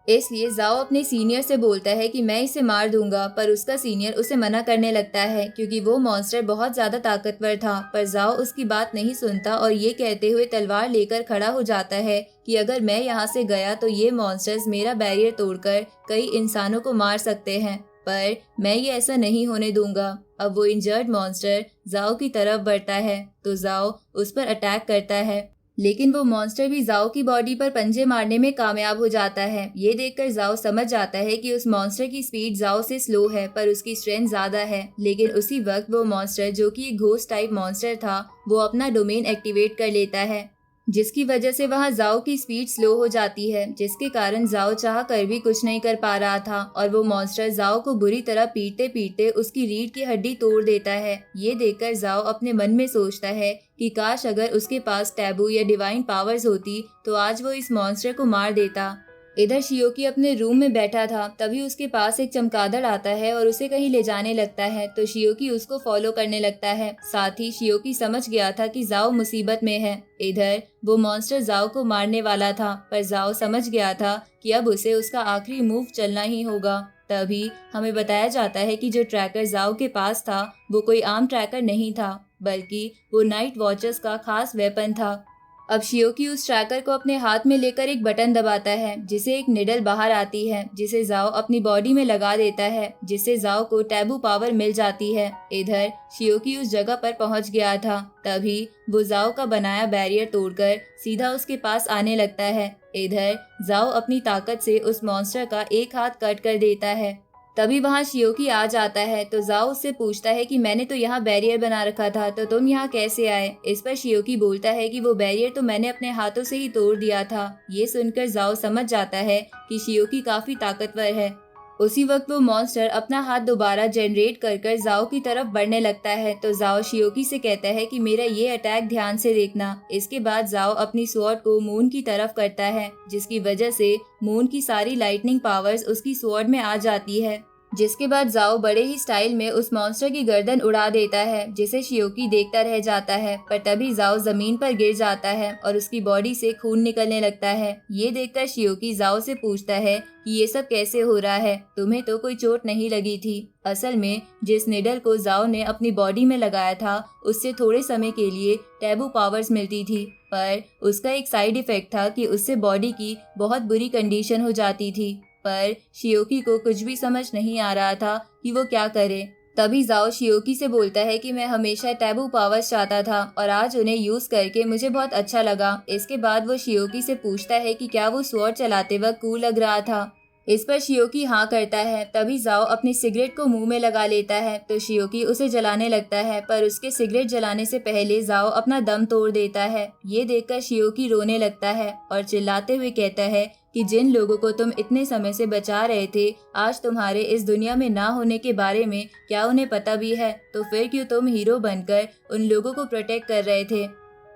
इसलिए जाओ अपने सीनियर से बोलता है कि मैं इसे मार दूंगा, पर उसका सीनियर उसे मना करने लगता है क्योंकि वो मॉन्स्टर बहुत ज्यादा ताकतवर था। पर जाओ उसकी बात नहीं सुनता और ये कहते हुए तलवार लेकर खड़ा हो जाता है कि अगर मैं यहाँ से गया तो ये मॉन्स्टर्स मेरा बैरियर तोड़कर कई इंसानों को मार सकते हैं, पर मैं ये ऐसा नहीं होने दूंगा। अब वो इंजर्ड मॉन्स्टर जाओ की तरफ बढ़ता है तो जाओ उस पर अटैक करता है, लेकिन वो मॉन्स्टर भी जाओ की बॉडी पर पंजे मारने में कामयाब हो जाता है। ये देखकर जाओ समझ जाता है कि उस मॉन्स्टर की स्पीड जाओ से स्लो है पर उसकी स्ट्रेंथ ज्यादा है। लेकिन उसी वक्त वो मॉन्स्टर जो कि एक घोस्ट टाइप मॉन्स्टर था वो अपना डोमेन एक्टिवेट कर लेता है, जिसकी वजह से वहां जाओ की स्पीड स्लो हो जाती है, जिसके कारण जाओ चाह कर भी कुछ नहीं कर पा रहा था और वो मॉन्स्टर जाओ को बुरी तरह पीटते पीटते उसकी रीढ़ की हड्डी तोड़ देता है। ये देखकर जाओ अपने मन में सोचता है कि काश अगर उसके पास टैबू या डिवाइन पावर्स होती तो आज वो इस मॉन्स्टर को मार देता। इधर शियोकी अपने रूम में बैठा था, तभी उसके पास एक चमगादड़ आता है और उसे कहीं ले जाने लगता है तो शियोकी उसको फॉलो करने लगता है। साथ ही शियोकी समझ गया था कि जाओ मुसीबत में है। इधर वो मॉन्स्टर जाओ को मारने वाला था पर जाओ समझ गया था कि अब उसे उसका आखिरी मूव चलना ही होगा। तभी हमें बताया जाता है कि जो ट्रैकर जाओ के पास था वो कोई आम ट्रैकर नहीं था, बल्कि वो नाइट वॉचर्स का खास वेपन था। अब शियोकी उस ट्रैकर को अपने हाथ में लेकर एक बटन दबाता है जिसे एक निडल बाहर आती है, जिसे जाओ अपनी बॉडी में लगा देता है, जिससे जाओ को टैबू पावर मिल जाती है। इधर शियोकी उस जगह पर पहुंच गया था, तभी वो जाओ का बनाया बैरियर तोड़कर सीधा उसके पास आने लगता है। इधर जाओ अपनी ताकत से उस मॉन्स्टर का एक हाथ कट कर देता है। तभी वहां शियोकी आ जाता है तो जाओ उससे पूछता है कि मैंने तो यहाँ बैरियर बना रखा था तो तुम यहाँ कैसे आए। इस पर शियोकी बोलता है कि वो बैरियर तो मैंने अपने हाथों से ही तोड़ दिया था। ये सुनकर जाओ समझ जाता है कि शियोकी काफी ताकतवर है। उसी वक्त वो मॉन्स्टर अपना हाथ दोबारा जनरेट कर जाओ की तरफ बढ़ने लगता है तो जाओ शियोकी से कहता है कि मेरा ये अटैक ध्यान से देखना। इसके बाद जाओ अपनी स्वॉर्ड को मून की तरफ करता है, जिसकी वजह से मून की सारी लाइटनिंग पावर्स उसकी स्वॉर्ड में आ जाती है, जिसके बाद जाओ बड़े ही स्टाइल में उस मॉन्स्टर की गर्दन उड़ा देता है, जिसे शियोकी देखता रह जाता है। पर तभी जाओ जमीन पर गिर जाता है और उसकी बॉडी से खून निकलने लगता है। ये देखकर शियोकी जाओ से पूछता है कि ये सब कैसे हो रहा है, तुम्हें तो कोई चोट नहीं लगी थी। असल में जिस निडल को जाओ ने अपनी बॉडी में लगाया था उससे थोड़े समय के लिए टैबू पावर्स मिलती थी, पर उसका एक साइड इफेक्ट था कि उससे बॉडी की बहुत बुरी कंडीशन हो जाती थी। पर शियोकी को कुछ भी समझ नहीं आ रहा था कि वो क्या करे। तभी जाओ शियोकी से बोलता है कि मैं हमेशा टैबू पावर्स चाहता था और आज उन्हें यूज करके मुझे बहुत अच्छा लगा। इसके बाद वो शियोकी से पूछता है कि क्या वो स्वॉर्ड चलाते वक्त कूल लग रहा था। इस पर शियोकी हाँ करता है। तभी जाओ अपनी सिगरेट को मुंह में लगा लेता है तो शियोकी उसे जलाने लगता है, पर उसके सिगरेट जलाने से पहले जाओ अपना दम तोड़ देता है। ये देखकर शियोकी रोने लगता है और चिल्लाते हुए कहता है कि जिन लोगों को तुम इतने समय से बचा रहे थे आज तुम्हारे इस दुनिया में ना होने के बारे में क्या उन्हें पता भी है, तो फिर क्यों तुम हीरो बनकर उन लोगों को प्रोटेक्ट कर रहे थे।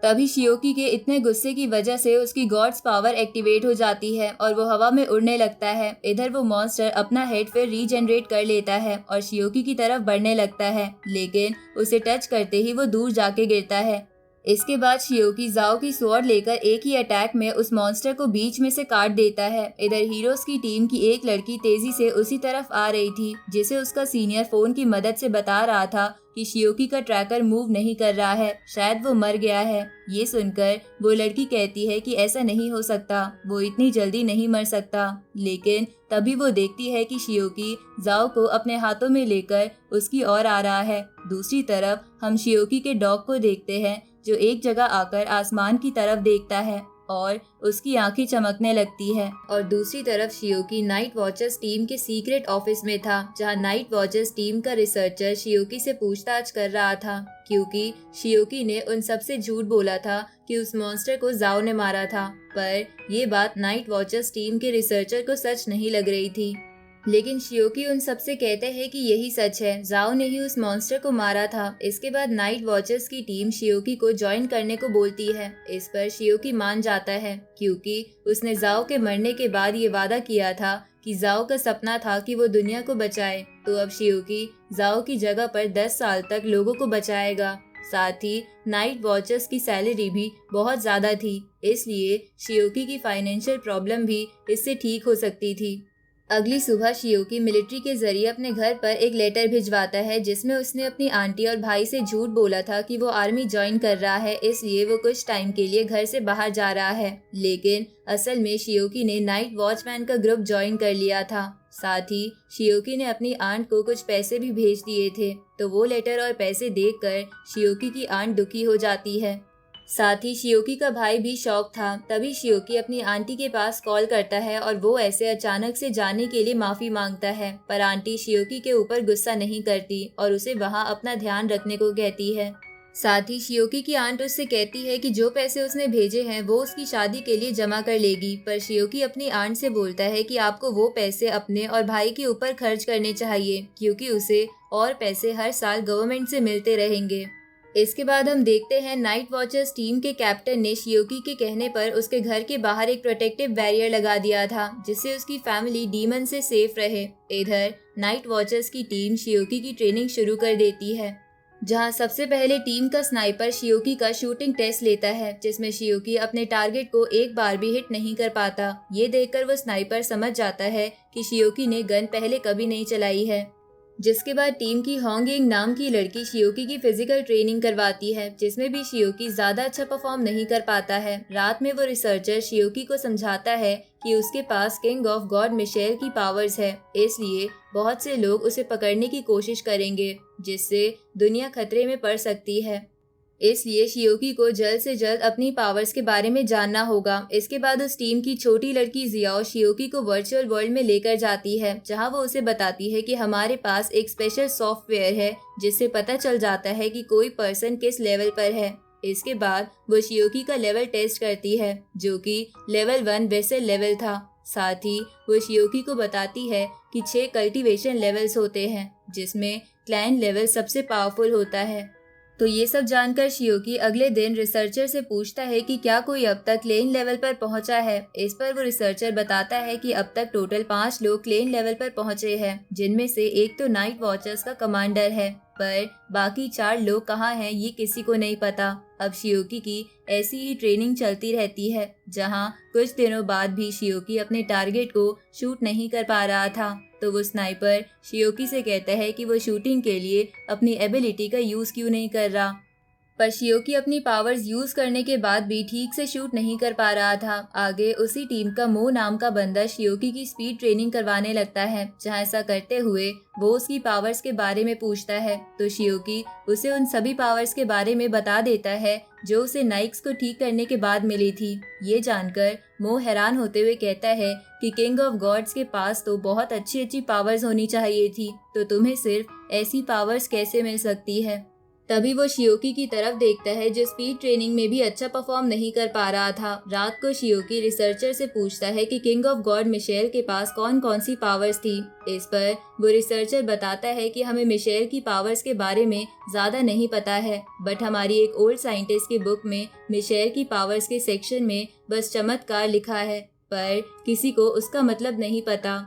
तभी शियोकी के इतने गुस्से की वजह से उसकी गॉड्स पावर एक्टिवेट हो जाती है और वो हवा में उड़ने लगता है। इधर वो मॉन्स्टर अपना हेड फिर रीजनरेट कर लेता है और शियोकी की तरफ बढ़ने लगता है, लेकिन उसे टच करते ही वो दूर जाके गिरता है। इसके बाद शियोकी जाओ की स्वॉर्ड लेकर एक ही अटैक में उस मॉन्स्टर को बीच में से काट देता है। इधर हीरोज की टीम की एक लड़की तेजी से उसी तरफ आ रही थी, जिसे उसका सीनियर फोन की मदद से बता रहा था कि शियोकी का ट्रैकर मूव नहीं कर रहा है, शायद वो मर गया है। ये सुनकर वो लड़की कहती है कि ऐसा नहीं हो सकता, वो इतनी जल्दी नहीं मर सकता। लेकिन तभी वो देखती है कि शियोकी जाओ को अपने हाथों में लेकर उसकी ओर आ रहा है। दूसरी तरफ हम शियोकी के डॉग को देखते हैं जो एक जगह आकर आसमान की तरफ देखता है और उसकी आंखें चमकने लगती है। और दूसरी तरफ शियोकी नाइट वॉचर्स टीम के सीक्रेट ऑफिस में था, जहां नाइट वॉचर्स टीम का रिसर्चर शियोकी से पूछताछ कर रहा था, क्योंकि शियोकी ने उन सबसे झूठ बोला था कि उस मॉन्स्टर को जाओ ने मारा था। पर ये बात नाइट वॉचर्स टीम के रिसर्चर को सच नहीं लग रही थी। लेकिन शियोकी उन सबसे कहते हैं कि यही सच है, जाओ ने ही उस मॉन्स्टर को मारा था। इसके बाद नाइट वॉचर्स की टीम शियोकी को ज्वाइन करने को बोलती है। इस पर शियोकी मान जाता है, क्योंकि उसने जाओ के मरने के बाद ये वादा किया था कि जाओ का सपना था कि वो दुनिया को बचाए। तो अब शियोकी जाओ की जगह पर 10 साल तक लोगों को बचाएगा। साथ ही नाइट वॉचर्स की सैलरी भी बहुत ज़्यादा थी, इसलिए शियोकी की फाइनेंशियल प्रॉब्लम भी इससे ठीक हो सकती थी। अगली सुबह शियोकी मिलिट्री के जरिए अपने घर पर एक लेटर भिजवाता है जिसमें उसने अपनी आंटी और भाई से झूठ बोला था कि वो आर्मी ज्वाइन कर रहा है, इसलिए वो कुछ टाइम के लिए घर से बाहर जा रहा है। लेकिन असल में शियोकी ने नाइट वॉचमैन का ग्रुप ज्वाइन कर लिया था। साथ ही शियोकी ने अपनी आंट को कुछ पैसे भी भेज दिए थे, तो वो लेटर और पैसे देखकर शियोकी की आंट दुखी हो जाती है। साथ ही शियोकी का भाई भी शॉक था। तभी शियोकी अपनी आंटी के पास कॉल करता है और वो ऐसे अचानक से जाने के लिए माफी मांगता है, पर आंटी शियोकी के ऊपर गुस्सा नहीं करती और उसे वहाँ अपना ध्यान रखने को कहती है। साथ ही शियोकी की आंट उससे कहती है कि जो पैसे उसने भेजे हैं वो उसकी शादी के लिए जमा कर लेगी, पर शियोकी अपनी आंट से बोलता है कि आपको वो पैसे अपने और भाई के ऊपर खर्च करने चाहिए, क्योंकि उसे और पैसे हर साल गवर्नमेंट से मिलते रहेंगे। इसके बाद हम देखते हैं नाइट वॉचर्स टीम के कैप्टन ने शियोकी के कहने पर उसके घर के बाहर एक प्रोटेक्टिव बैरियर लगा दिया था, जिससे उसकी फैमिली डीमन से सेफ रहे। इधर नाइट वॉचर्स की टीम शियोकी की ट्रेनिंग शुरू कर देती है, जहां सबसे पहले टीम का स्नाइपर शियोकी का शूटिंग टेस्ट लेता है, जिसमें शियोकी अपने टारगेट को एक बार भी हिट नहीं कर पाता। ये देखकर वो स्नाइपर समझ जाता है कि शियोकी ने गन पहले कभी नहीं चलाई है। जिसके बाद टीम की होंगिंग नाम की लड़की शियोकी की फिजिकल ट्रेनिंग करवाती है, जिसमें भी शियोकी ज्यादा अच्छा परफॉर्म नहीं कर पाता है। रात में वो रिसर्चर शियोकी को समझाता है कि उसके पास किंग ऑफ गॉड मिशेल की पावर्स है, इसलिए बहुत से लोग उसे पकड़ने की कोशिश करेंगे, जिससे दुनिया खतरे में पड़ सकती है। इसलिए शियोकी को जल्द से जल्द अपनी पावर्स के बारे में जानना होगा। इसके बाद उस टीम की छोटी लड़की जियाओ शियोकी को वर्चुअल वर्ल्ड में लेकर जाती है, जहां वो उसे बताती है कि हमारे पास एक स्पेशल सॉफ्टवेयर है जिससे पता चल जाता है कि कोई पर्सन किस लेवल पर है। इसके बाद वो शियोकी का लेवल टेस्ट करती है, जो कि लेवल 1 वेसल लेवल था। साथ ही वो शियोकी को बताती है कि 6 कल्टीवेशन लेवल्स होते हैं, जिसमें क्लैन लेवल सबसे पावरफुल होता है। तो ये सब जानकर शियोकी अगले दिन रिसर्चर से पूछता है कि क्या कोई अब तक क्लेन लेवल पर पहुंचा है। इस पर वो रिसर्चर बताता है कि अब तक टोटल 5 लोग क्लेन लेवल पर पहुंचे हैं, जिनमें से एक तो नाइट वॉचर्स का कमांडर है, पर बाकी 4 लोग कहाँ हैं ये किसी को नहीं पता। अब शियोकी की ऐसी ही ट्रेनिंग चलती रहती है, जहां कुछ दिनों बाद भी शियोकी अपने टारगेट को शूट नहीं कर पा रहा था, तो वो स्नाइपर शियोकी से कहता है कि वो शूटिंग के लिए अपनी एबिलिटी का यूज क्यों नहीं कर रहा। पर शियोकी अपनी पावर्स यूज करने के बाद भी ठीक से शूट नहीं कर पा रहा था। आगे उसी टीम का मो नाम का बंदा शियोकी की स्पीड ट्रेनिंग करवाने लगता है, जहां ऐसा करते हुए वो उसकी पावर्स के बारे में पूछता है, तो शियोकी उसे उन सभी पावर्स के बारे में बता देता है जो उसे नाइक्स को ठीक करने के बाद मिली थी। ये जानकर मो हैरान होते हुए कहता है कि किंग ऑफ गॉड्स के पास तो बहुत अच्छी अच्छी पावर्स होनी चाहिए थी, तो तुम्हें सिर्फ ऐसी पावर्स कैसे मिल सकती है। तभी वो शियोकी की तरफ देखता है, जो स्पीड ट्रेनिंग में भी अच्छा परफॉर्म नहीं कर पा रहा था। रात को शियोकी रिसर्चर से पूछता है कि किंग ऑफ गॉड मिशेल के पास कौन कौन सी पावर्स थी। इस पर वो रिसर्चर बताता है कि हमें मिशेल की पावर्स के बारे में ज्यादा नहीं पता है, बट हमारी एक ओल्ड साइंटिस्ट की बुक में मिशेल की पावर्स के सेक्शन में बस चमत्कार लिखा है, पर किसी को उसका मतलब नहीं पता।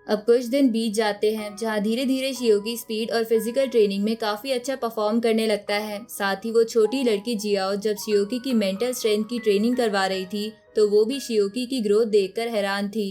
अब कुछ दिन बीत जाते हैं, जहां धीरे धीरे शियोकी स्पीड और फिजिकल ट्रेनिंग में काफी अच्छा परफॉर्म करने लगता है। साथ ही वो छोटी लड़की जियाओ जब शियोकी की मेंटल स्ट्रेंथ की ट्रेनिंग करवा रही थी, तो वो भी शियोकी की ग्रोथ देखकर हैरान थी।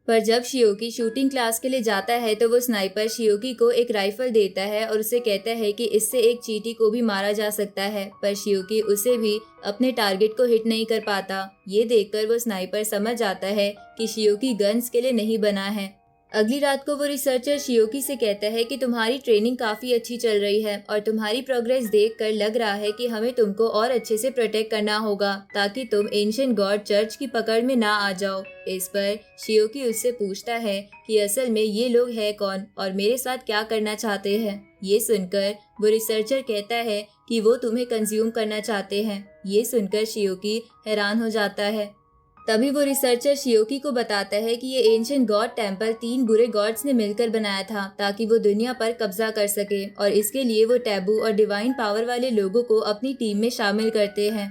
पर जब शियोकी शूटिंग क्लास के लिए जाता है, तो वो स्नाइपर शियोकी को एक राइफल देता है और उसे कहता है कि इससे एक चींटी को भी मारा जा सकता है, पर शियोकी उसे भी अपने टारगेट को हिट नहीं कर पाता। ये देखकर वो स्नाइपर समझ जाता है कि शियोकी गन्स के लिए नहीं बना है। अगली रात को वो रिसर्चर शियोकी से कहता है कि तुम्हारी ट्रेनिंग काफी अच्छी चल रही है और तुम्हारी प्रोग्रेस देखकर लग रहा है कि हमें तुमको और अच्छे से प्रोटेक्ट करना होगा, ताकि तुम एंशिएंट गॉड चर्च की पकड़ में ना आ जाओ। इस पर शियोकी उससे पूछता है कि असल में ये लोग हैं कौन और मेरे साथ क्या करना चाहते हैं। ये सुनकर वो रिसर्चर कहता है कि वो तुम्हें कंज्यूम करना चाहते हैं। ये सुनकर शियोकी हैरान हो जाता है। तभी वो रिसर्चर शियोकी को बताता है कि ये एंशिएंट गॉड टेम्पल 3 बुरे गॉड्स ने मिलकर बनाया था, ताकि वो दुनिया पर कब्जा कर सके, और इसके लिए वो टैबू और डिवाइन पावर वाले लोगों को अपनी टीम में शामिल करते हैं।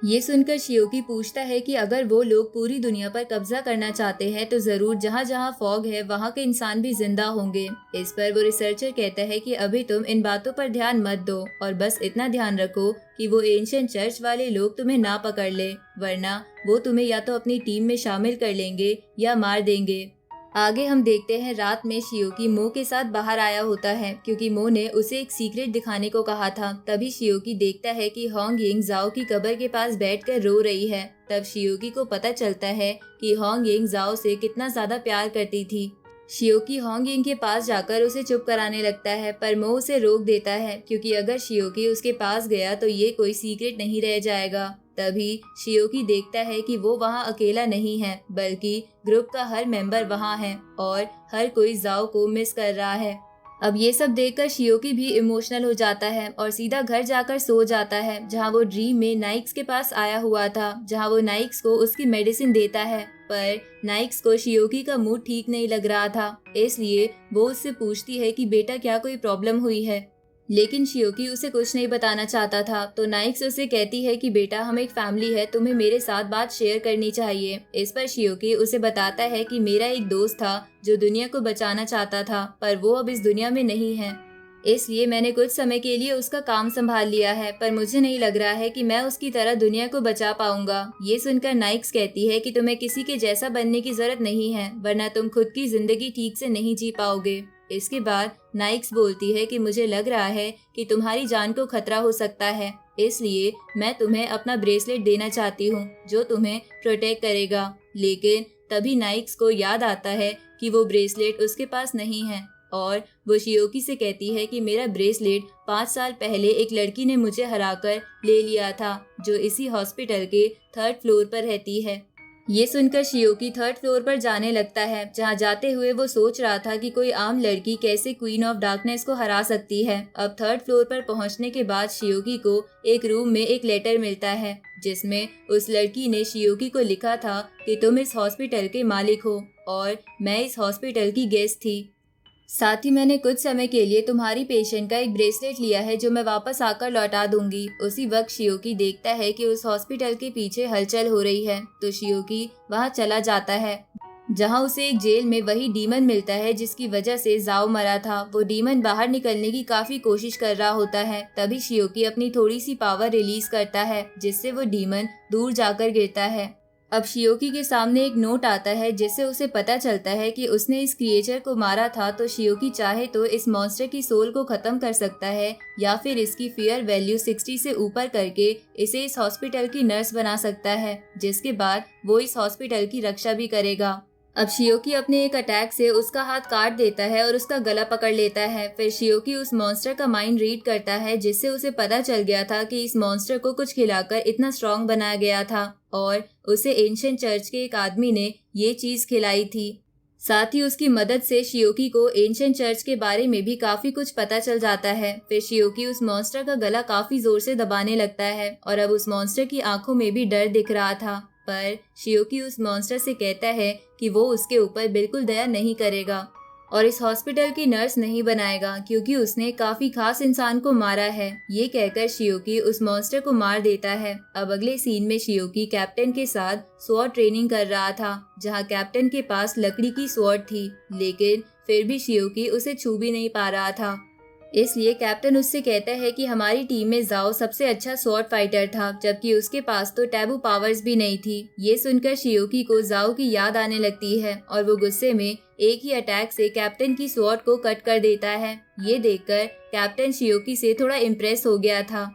ये सुनकर शियोकी पूछता है कि अगर वो लोग पूरी दुनिया पर कब्जा करना चाहते हैं तो जरूर जहाँ जहाँ फॉग है वहाँ के इंसान भी जिंदा होंगे। इस पर वो रिसर्चर कहता है कि अभी तुम इन बातों पर ध्यान मत दो और बस इतना ध्यान रखो कि वो एंशिएंट चर्च वाले लोग तुम्हें ना पकड़ ले, वरना वो तुम्हें या तो अपनी टीम में शामिल कर लेंगे या मार देंगे। आगे हम देखते हैं रात में शियोकी मो के साथ बाहर आया होता है क्योंकि मो ने उसे एक सीक्रेट दिखाने को कहा था। तभी शियोकी देखता है कि होंग यिंग जाओ की कब्र के पास बैठकर रो रही है। तब शियोकी को पता चलता है कि होंग यिंग जाओ से कितना ज्यादा प्यार करती थी। शियोकी होंग यिंग के पास जाकर उसे चुप कराने लगता है पर मो उसे रोक देता है क्योंकि अगर शियोकी उसके पास गया तो ये कोई सीक्रेट नहीं रह जाएगा। तभी शियोकी देखता है कि वो वहाँ अकेला नहीं है बल्कि ग्रुप का हर मेंबर वहाँ है और हर कोई जाओ को मिस कर रहा है। अब ये सब देखकर शियोकी भी इमोशनल हो जाता है और सीधा घर जाकर सो जाता है जहाँ वो ड्रीम में नाइक्स के पास आया हुआ था, जहाँ वो नाइक्स को उसकी मेडिसिन देता है। पर नाइक्स को शियोकी का मूड ठीक नहीं लग रहा था, इसलिए वो उससे पूछती है कि बेटा क्या कोई प्रॉब्लम हुई है। लेकिन शियोकी उसे कुछ नहीं बताना चाहता था तो नाइक्स उसे कहती है कि बेटा हम एक फैमिली है, तुम्हें मेरे साथ बात शेयर करनी चाहिए। इस पर शियोकी उसे बताता है कि मेरा एक दोस्त था जो दुनिया को बचाना चाहता था पर वो अब इस दुनिया में नहीं है, इसलिए मैंने कुछ समय के लिए उसका काम संभाल लिया है पर मुझे नहीं लग रहा है कि मैं उसकी तरह दुनिया को बचा पाऊंगा। ये सुनकर नाइक्स कहती है कि तुम्हें किसी के जैसा बनने की जरूरत नहीं है वरना तुम खुद की जिंदगी ठीक से नहीं जी पाओगे। इसके बाद नाइक्स बोलती है कि मुझे लग रहा है कि तुम्हारी जान को खतरा हो सकता है, इसलिए मैं तुम्हें अपना ब्रेसलेट देना चाहती हूँ जो तुम्हें प्रोटेक्ट करेगा। लेकिन तभी नाइक्स को याद आता है कि वो ब्रेसलेट उसके पास नहीं है और वो शियोकी से कहती है कि मेरा ब्रेसलेट 5 साल पहले एक लड़की ने मुझे हराकर ले लिया था जो इसी हॉस्पिटल के 3rd फ्लोर पर रहती है। ये सुनकर शियोकी 3rd फ्लोर पर जाने लगता है जहाँ जाते हुए वो सोच रहा था कि कोई आम लड़की कैसे क्वीन ऑफ डार्कनेस को हरा सकती है। अब 3rd फ्लोर पर पहुँचने के बाद शियोकी को एक रूम में एक लेटर मिलता है जिसमें उस लड़की ने शियोकी को लिखा था कि तुम इस हॉस्पिटल के मालिक हो और मैं इस हॉस्पिटल की गेस्ट थी। साथ ही मैंने कुछ समय के लिए तुम्हारी पेशेंट का एक ब्रेसलेट लिया है जो मैं वापस आकर लौटा दूंगी। उसी वक्त शियोकी देखता है कि उस हॉस्पिटल के पीछे हलचल हो रही है तो शियोकी वहां चला जाता है जहां उसे एक जेल में वही डीमन मिलता है जिसकी वजह से जाओ मरा था। वो डीमन बाहर निकलने की काफी कोशिश कर रहा होता है। तभी शियोकी अपनी थोड़ी सी पावर रिलीज करता है जिससे वो डीमन दूर जाकर गिरता है। अब शियोकी के सामने एक नोट आता है जिससे उसे पता चलता है कि उसने इस क्रिएचर को मारा था तो शियोकी चाहे तो इस मॉन्स्टर की सोल को खत्म कर सकता है या फिर इसकी फियर वैल्यू 60 से ऊपर करके इसे इस हॉस्पिटल की नर्स बना सकता है, जिसके बाद वो इस हॉस्पिटल की रक्षा भी करेगा। अब शियोकी अपने एक अटैक से उसका हाथ काट देता है और उसका गला पकड़ लेता है। फिर शियोकी उस मॉन्स्टर का माइंड रीड करता है जिससे उसे पता चल गया था कि इस मॉन्स्टर को कुछ खिलाकर इतना स्ट्रांग बनाया गया था और उसे एंशिएंट चर्च के एक आदमी ने ये चीज खिलाई थी। साथ ही उसकी मदद से शियोकी को एंशिएंट चर्च के बारे में भी काफी कुछ पता चल जाता है। फिर शियोकी उस मॉन्स्टर का गला काफी जोर से दबाने लगता है और अब उस मॉन्स्टर की आंखों में भी डर दिख रहा था। पर शियोकी उस मॉन्स्टर से कहता है कि वो उसके ऊपर बिल्कुल दया नहीं करेगा और इस हॉस्पिटल की नर्स नहीं बनाएगा क्योंकि उसने काफी खास इंसान को मारा है। ये कहकर शियोकी उस मॉन्स्टर को मार देता है। अब अगले सीन में शियोकी कैप्टन के साथ स्वॉर्ड ट्रेनिंग कर रहा था जहां कैप्टन के पास लकड़ी की स्वॉर्ड थी, लेकिन फिर भी शियोकी उसे छू भी नहीं पा रहा था। इसलिए कैप्टन उससे कहता है कि हमारी टीम में जाओ सबसे अच्छा स्वॉर्ड फाइटर था जबकि उसके पास तो टैबू पावर्स भी नहीं थी। ये सुनकर शियोकी को जाओ की याद आने लगती है और वो गुस्से में एक ही अटैक से कैप्टन की स्वॉर्ड को कट कर देता है। ये देखकर कैप्टन शियोकी से थोड़ा इम्प्रेस हो गया था।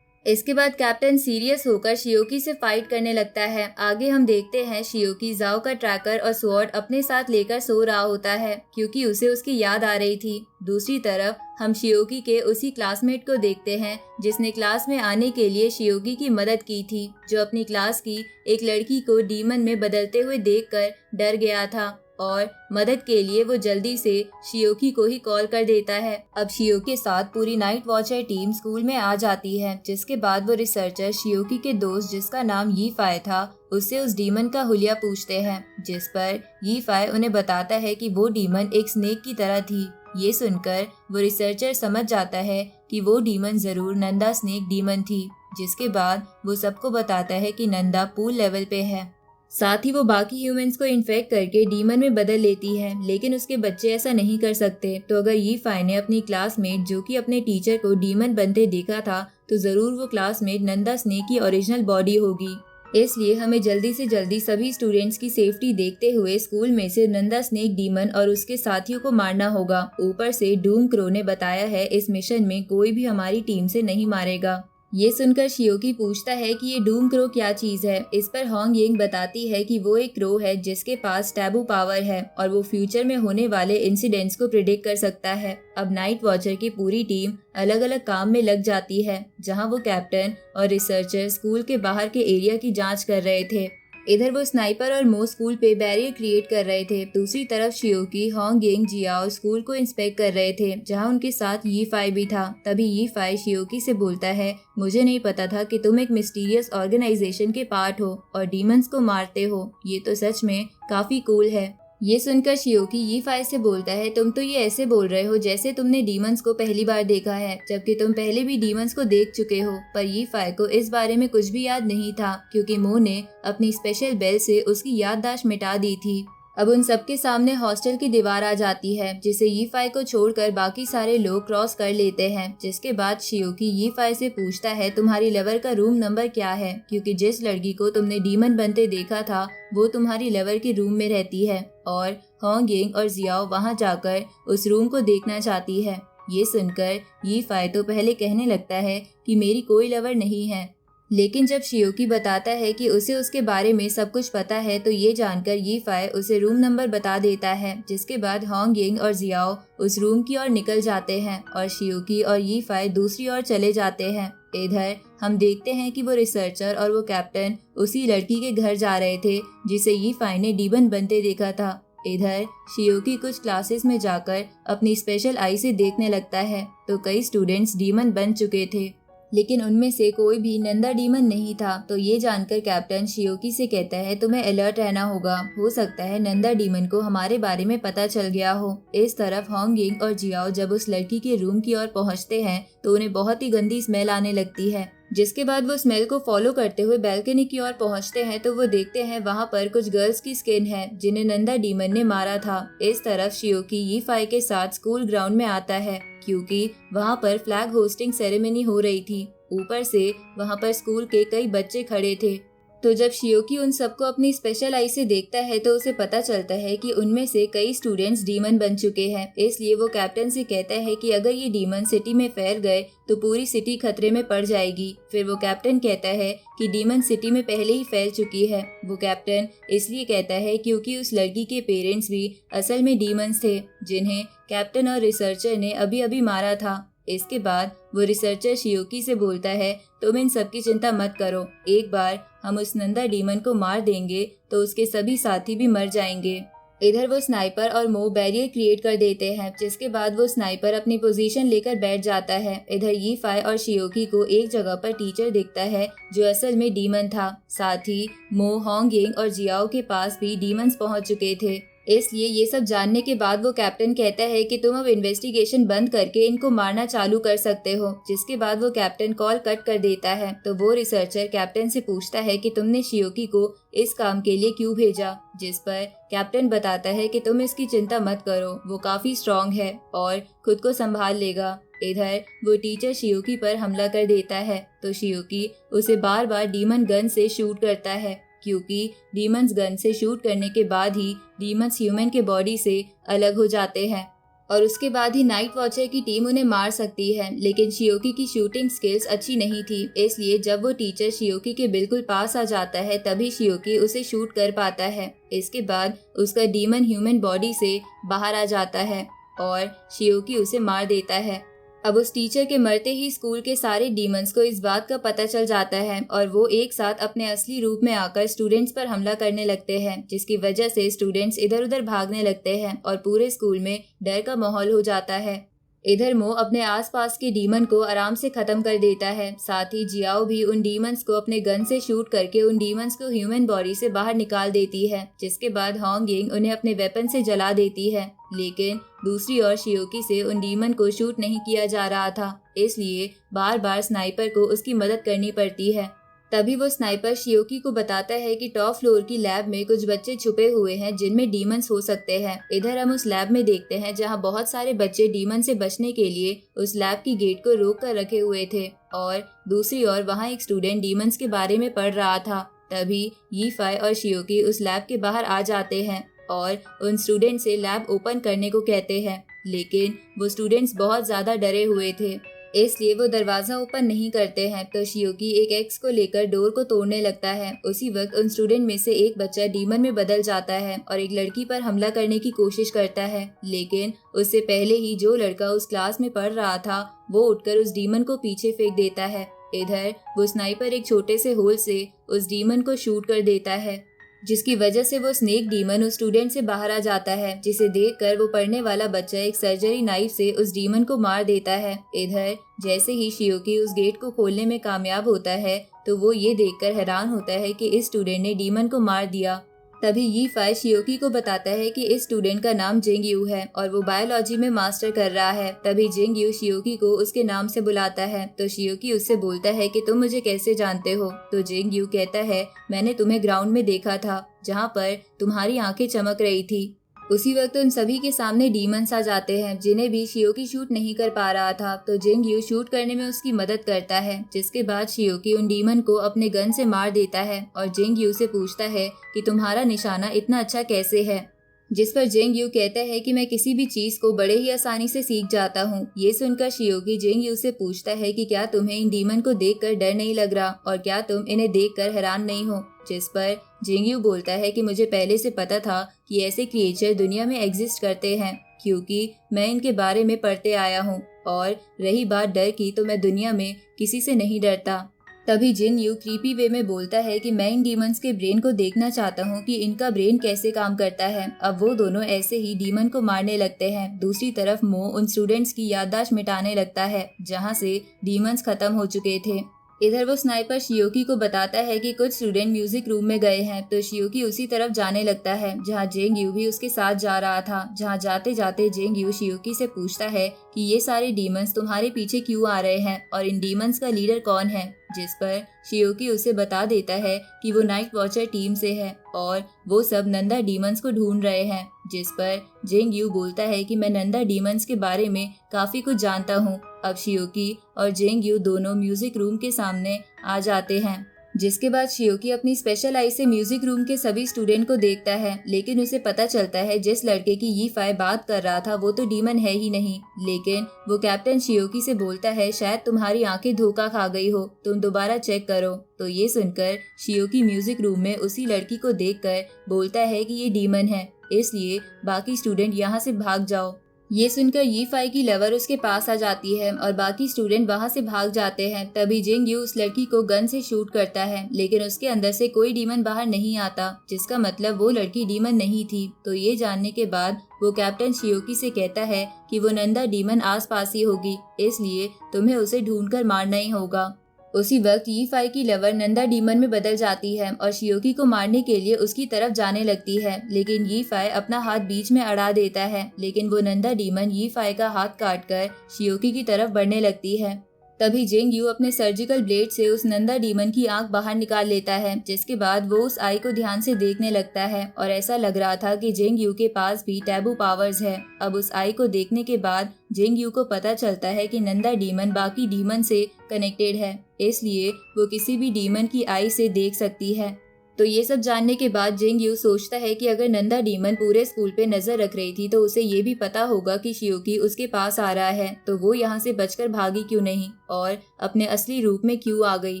इसके बाद कैप्टन सीरियस होकर शियोकी से फाइट करने लगता है। आगे हम देखते हैं शियोकी जाओ का ट्रैकर और स्वॉर्ड अपने साथ लेकर सो रहा होता है क्योंकि उसे उसकी याद आ रही थी। दूसरी तरफ हम शियोकी के उसी क्लासमेट को देखते हैं जिसने क्लास में आने के लिए शियोकी की मदद की थी, जो अपनी क्लास की एक लड़की को डीमन में बदलते हुए देखकर डर गया था और मदद के लिए वो जल्दी से शियोकी को ही कॉल कर देता है। अब शियोकी के साथ पूरी नाइट वॉचर टीम स्कूल में आ जाती है, जिसके बाद वो रिसर्चर शियोकी के दोस्त जिसका नाम यीफाई था उससे उस डीमन का हुलिया पूछते हैं, जिस पर यीफाई उन्हें बताता है कि वो डीमन एक स्नेक की तरह थी। ये सुनकर वो रिसर्चर समझ जाता है कि वो डीमन जरूर नंदा स्नेक डीमन थी। जिसके बाद वो सबको बताता है कि नंदा पूल लेवल पे है। साथ ही वो बाकी ह्यूमंस को इन्फेक्ट करके डीमन में बदल लेती है, लेकिन उसके बच्चे ऐसा नहीं कर सकते। तो अगर यी फाई ने अपनी क्लासमेट जो कि अपने टीचर को डीमन बनते देखा था, तो जरूर वो क्लासमेट नंदा स्नेक की ओरिजिनल बॉडी होगी। इसलिए हमें जल्दी से जल्दी सभी स्टूडेंट्स की सेफ्टी देखते हुए स्कूल में से नंदा स्नेक डीमन और उसके साथियों को मारना होगा। ऊपर से डूम क्रो ने बताया है इस मिशन में कोई भी हमारी टीम से नहीं मारेगा। ये सुनकर शियोकी पूछता है कि ये डूम क्रो क्या चीज है। इस पर होंग यिंग बताती है कि वो एक क्रो है जिसके पास टैबू पावर है और वो फ्यूचर में होने वाले इंसिडेंट्स को प्रिडिक्ट कर सकता है। अब नाइट वॉचर की पूरी टीम अलग अलग काम में लग जाती है, जहां वो कैप्टन और रिसर्चर स्कूल के बाहर के एरिया की जांच कर रहे थे। इधर वो स्नाइपर और मो स्कूल पे बैरियर क्रिएट कर रहे थे। दूसरी तरफ शियोकी, होंग यिंग, जियाओ स्कूल को इंस्पेक्ट कर रहे थे, जहां उनके साथ यी फाई भी था। तभी यी फाई शियोकी से बोलता है, मुझे नहीं पता था कि तुम एक मिस्टीरियस ऑर्गेनाइजेशन के पार्ट हो और डीमंस को मारते हो। ये तो सच में काफी कूल है। ये सुनकर शियोकी यी फाई से बोलता है, तुम तो ये ऐसे बोल रहे हो जैसे तुमने डीमंस को पहली बार देखा है, जबकि तुम पहले भी डीमंस को देख चुके हो। पर यी फाई को इस बारे में कुछ भी याद नहीं था, क्योंकि मो ने अपनी स्पेशल बेल से उसकी याददाश्त मिटा दी थी। अब उन सबके सामने हॉस्टल की दीवार आ जाती है, जिसे यी फाई को छोड़कर बाकी सारे लोग क्रॉस कर लेते हैं। जिसके बाद शियोकी यी फाई से पूछता है, तुम्हारी लवर का रूम नंबर क्या है, क्योंकि जिस लड़की को तुमने डीमन बनते देखा था वो तुम्हारी लवर के रूम में रहती है और होंग यिंग और जियाओ वहां जाकर उस रूम को देखना चाहती है। ये सुनकर यी फाई तो पहले कहने लगता है कि मेरी कोई लवर नहीं है, लेकिन जब शियोकी बताता है कि उसे उसके बारे में सब कुछ पता है, तो ये जानकर यी फाई उसे रूम नंबर बता देता है। जिसके बाद होंग यिंग और जियाओ उस रूम की ओर निकल जाते हैं और शियोकी और यी फाई दूसरी ओर चले जाते हैं। इधर हम देखते हैं कि वो रिसर्चर और वो कैप्टन उसी लड़की के घर जा रहे थे जिसे यी फाई ने डीमन बनते देखा था। इधर शियोकी कुछ क्लासेस में जाकर अपनी स्पेशल आई से देखने लगता है, तो कई स्टूडेंट्स डीमन बन चुके थे, लेकिन उनमें से कोई भी नंदा डीमन नहीं था। तो ये जानकर कैप्टन शियोकी से कहता है, तुम्हें अलर्ट रहना होगा, हो सकता है नंदा डीमन को हमारे बारे में पता चल गया हो। इस तरफ होंग यिंग और जियाओ जब उस लड़की के रूम की ओर पहुंचते हैं तो उन्हें बहुत ही गंदी स्मेल आने लगती है। जिसके बाद वो स्मेल को फॉलो करते हुए बैल्कनी की ओर पहुंचते हैं, तो वो देखते हैं वहां पर कुछ गर्ल्स की स्किन है जिन्हें नंदा डीमन ने मारा था। इस तरफ शियोकी यी फाई के साथ स्कूल ग्राउंड में आता है, क्योंकि वहां पर फ्लैग होस्टिंग सेरेमनी हो रही थी। ऊपर से वहां पर स्कूल के कई बच्चे खड़े थे। तो जब शियोकी उन सबको अपनी स्पेशल आई से देखता है तो उसे पता चलता है कि उनमें से कई स्टूडेंट्स डीमन बन चुके हैं। इसलिए वो कैप्टन से कहता है कि अगर ये डीमन सिटी में फैल गए तो पूरी सिटी खतरे में पड़ जाएगी। फिर वो कैप्टन कहता है कि डीमन सिटी में पहले ही फैल चुकी है। वो कैप्टन इसलिए कहता है क्योंकि उस लड़की के पेरेंट्स भी असल में डीमंस थे, जिन्हें कैप्टन और रिसर्चर ने अभी अभी मारा था। इसके बाद वो रिसर्चर शियोकी से बोलता है, तुम इन सब की चिंता मत करो, एक बार हम उस नंदा डीमन को मार देंगे तो उसके सभी साथी भी मर जाएंगे। इधर वो स्नाइपर और मो बैरियर क्रिएट कर देते हैं, जिसके बाद वो स्नाइपर अपनी पोजीशन लेकर बैठ जाता है। इधर यी फाई और शियोकी को एक जगह पर टीचर दिखता है जो असल में डीमन था। साथ ही मो, होंग यिंग और जियाओ के पास भी डीमंस पहुंच चुके थे। इसलिए ये सब जानने के बाद वो कैप्टन कहता है कि तुम अब इन्वेस्टिगेशन बंद करके इनको मारना चालू कर सकते हो। जिसके बाद वो कैप्टन कॉल कट कर देता है। तो वो रिसर्चर कैप्टन से पूछता है कि तुमने शियोकी को इस काम के लिए क्यों भेजा, जिस पर कैप्टन बताता है कि तुम इसकी चिंता मत करो, वो काफी स्ट्रांग है और खुद को संभाल लेगा। इधर वो टीचर शियोकी पर हमला कर देता है, तो शियोकी उसे बार बार डीमन गन से शूट करता है, क्योंकि डीमंस गन से शूट करने के बाद ही डीमंस ह्यूमन के बॉडी से अलग हो जाते हैं और उसके बाद ही नाइट वॉचर की टीम उन्हें मार सकती है। लेकिन शियोकी की शूटिंग स्किल्स अच्छी नहीं थी, इसलिए जब वो टीचर शियोकी के बिल्कुल पास आ जाता है तभी शियोकी उसे शूट कर पाता है। इसके बाद उसका डीमन ह्यूमन बॉडी से बाहर आ जाता है और शियोकी उसे मार देता है। अब उस टीचर के मरते ही स्कूल के सारे डीमंस को इस बात का पता चल जाता है और वो एक साथ अपने असली रूप में आकर स्टूडेंट्स पर हमला करने लगते हैं, जिसकी वजह से स्टूडेंट्स इधर उधर भागने लगते हैं और पूरे स्कूल में डर का माहौल हो जाता है। इधर मो अपने आसपास के डीमन को आराम से खत्म कर देता है। साथ ही जियाओ भी उन डीमंस को अपने गन से शूट करके उन डीमंस को ह्यूमन बॉडी से बाहर निकाल देती है, जिसके बाद होंग यिंग उन्हें अपने वेपन से जला देती है। लेकिन दूसरी ओर शियोकी से उन डीमन को शूट नहीं किया जा रहा था, इसलिए बार बार स्नाइपर को उसकी मदद करनी पड़ती है। तभी वो स्नाइपर शियोकी को बताता है कि टॉप फ्लोर की लैब में कुछ बच्चे छुपे हुए हैं जिनमें डीमंस हो सकते हैं। इधर हम उस लैब में देखते हैं जहां बहुत सारे बच्चे डीमन से बचने के लिए उस लैब की गेट को रोक कर रखे हुए थे और दूसरी ओर वहां एक स्टूडेंट डीमंस के बारे में पढ़ रहा था। तभी यीफाई और शियोकी उस लैब के बाहर आ जाते हैं और उन स्टूडेंट से लैब ओपन करने को कहते हैं, लेकिन वो स्टूडेंट्स बहुत ज्यादा डरे हुए थे, इसलिए वो दरवाजा ओपन नहीं करते हैं। तो शियोकी एक एक्स को लेकर डोर को तोड़ने लगता है। उसी वक्त उन स्टूडेंट में से एक बच्चा डीमन में बदल जाता है और एक लड़की पर हमला करने की कोशिश करता है, लेकिन उससे पहले ही जो लड़का उस क्लास में पढ़ रहा था वो उठकर उस डीमन को पीछे फेंक देता है। इधर वो स्नाइपर एक छोटे से होल से उस डीमन को शूट कर देता है, जिसकी वजह से वो स्नेक डीमन उस स्टूडेंट से बाहर आ जाता है, जिसे देखकर वो पढ़ने वाला बच्चा एक सर्जरी नाइफ से उस डीमन को मार देता है। इधर जैसे ही शियोकी उस गेट को खोलने में कामयाब होता है तो वो ये देखकर हैरान होता है कि इस स्टूडेंट ने डीमन को मार दिया। तभी यीफाई शियोकी को बताता है कि इस स्टूडेंट का नाम जिंगयू है और वो बायोलॉजी में मास्टर कर रहा है। तभी जिंगयू शियोकी को उसके नाम से बुलाता है, तो शियोकी उससे बोलता है कि तुम मुझे कैसे जानते हो। तो जिंगयू कहता है, मैंने तुम्हें ग्राउंड में देखा था जहाँ पर तुम्हारी आंखें चमक रही थी। उसी वक्त उन सभी के सामने डीमंस आ जाते हैं जिन्हें भी शियोकी शूट नहीं कर पा रहा था, तो जिंगयू शूट करने में उसकी मदद करता है, जिसके बाद शियोकी उन डीमन को अपने गन से मार देता है और जिंगयू से पूछता है कि तुम्हारा निशाना इतना अच्छा कैसे है, जिस पर जिंगयू कहता है कि मैं किसी भी चीज को बड़े ही आसानी से सीख जाता हूँ। ये सुनकर शियोकी जिंगयू से पूछता है कि क्या तुम्हें इन डीमन को देखकर डर नहीं लग रहा और क्या तुम इन्हें देखकर हैरान नहीं हो, जिस पर जिंगयू बोलता है कि मुझे पहले से पता था कि ऐसे क्रिएचर दुनिया में एग्जिस्ट करते हैं, क्योंकि मैं इनके बारे में पढ़ते आया हूँ, और रही बात डर की तो मैं दुनिया में किसी से नहीं डरता। तभी जिंगयू क्रीपी वे में बोलता है कि मैं इन डीमंस के ब्रेन को देखना चाहता हूँ कि इनका ब्रेन कैसे काम करता है। अब वो दोनों ऐसे ही डीमन को मारने लगते हैं। दूसरी तरफ मो उन स्टूडेंट्स की याददाश्त मिटाने लगता है जहाँ से डीमंस खत्म हो चुके थे। इधर वो स्नाइपर शियोकी को बताता है कि कुछ स्टूडेंट म्यूजिक रूम में गए हैं, तो शियोकी उसी तरफ जाने लगता है जहां जिंगयू भी उसके साथ जा रहा था। जहां जाते जाते जिंगयू शियोकी से पूछता है कि ये सारे डीमंस तुम्हारे पीछे क्यों आ रहे हैं और इन डीमंस का लीडर कौन है, जिस पर शियोकी उसे बता देता है कि वो नाइट वॉचर टीम से है और वो सब नंदा डीमंस को ढूंढ रहे हैं, जिस पर जिंगयू बोलता है कि मैं नंदा डीमंस के बारे में काफी कुछ जानता हूँ। अब शियोकी और जिंगयू दोनों म्यूजिक रूम के सामने आ जाते हैं, जिसके बाद शियोकी अपनी स्पेशल आई से म्यूजिक रूम के सभी स्टूडेंट को देखता है, लेकिन उसे पता चलता है जिस लड़के की यीफाई बात कर रहा था वो तो डीमन है ही नहीं। लेकिन वो कैप्टन शियोकी से बोलता है, शायद तुम्हारी आंखें धोखा खा गई हो, तुम दोबारा चेक करो। तो ये सुनकर शियोकी म्यूजिक रूम में उसी लड़की को देखकर बोलता है कि ये डीमन है, इसलिए बाकी स्टूडेंट यहाँ से भाग जाओ। ये सुनकर यीफाई की लवर उसके पास आ जाती है और बाकी स्टूडेंट वहां से भाग जाते हैं। तभी जिंगयू उस लड़की को गन से शूट करता है, लेकिन उसके अंदर से कोई डीमन बाहर नहीं आता, जिसका मतलब वो लड़की डीमन नहीं थी। तो ये जानने के बाद वो कैप्टन शियोकी से कहता है कि वो नंदा डीमन आस पास ही होगी, इसलिए तुम्हें उसे ढूंढकर मारना ही होगा। उसी वक्त यीफाई की लवर नंदा डीमन में बदल जाती है और शियोकी को मारने के लिए उसकी तरफ जाने लगती है, लेकिन यीफाई अपना हाथ बीच में अड़ा देता है, लेकिन वो नंदा डीमन यीफाई का हाथ काटकर शियोकी की तरफ बढ़ने लगती है। तभी जिंगयू अपने सर्जिकल ब्लेड से उस नंदा डीमन की आंख बाहर निकाल लेता है, जिसके बाद वो उस आई को ध्यान से देखने लगता है और ऐसा लग रहा था कि जिंगयू के पास भी टैबू पावर्स है। अब उस आई को देखने के बाद जिंगयू को पता चलता है कि नंदा डीमन बाकी डीमन से कनेक्टेड है, इसलिए वो किसी भी डीमन की आई से देख सकती है। तो ये सब जानने के बाद जिंगयू सोचता है कि अगर नंदा डीमन पूरे स्कूल पे नजर रख रही थी तो उसे ये भी पता होगा कि शियोकी उसके पास आ रहा है, तो वो यहाँ से बचकर भागी क्यों नहीं और अपने असली रूप में क्यों आ गई।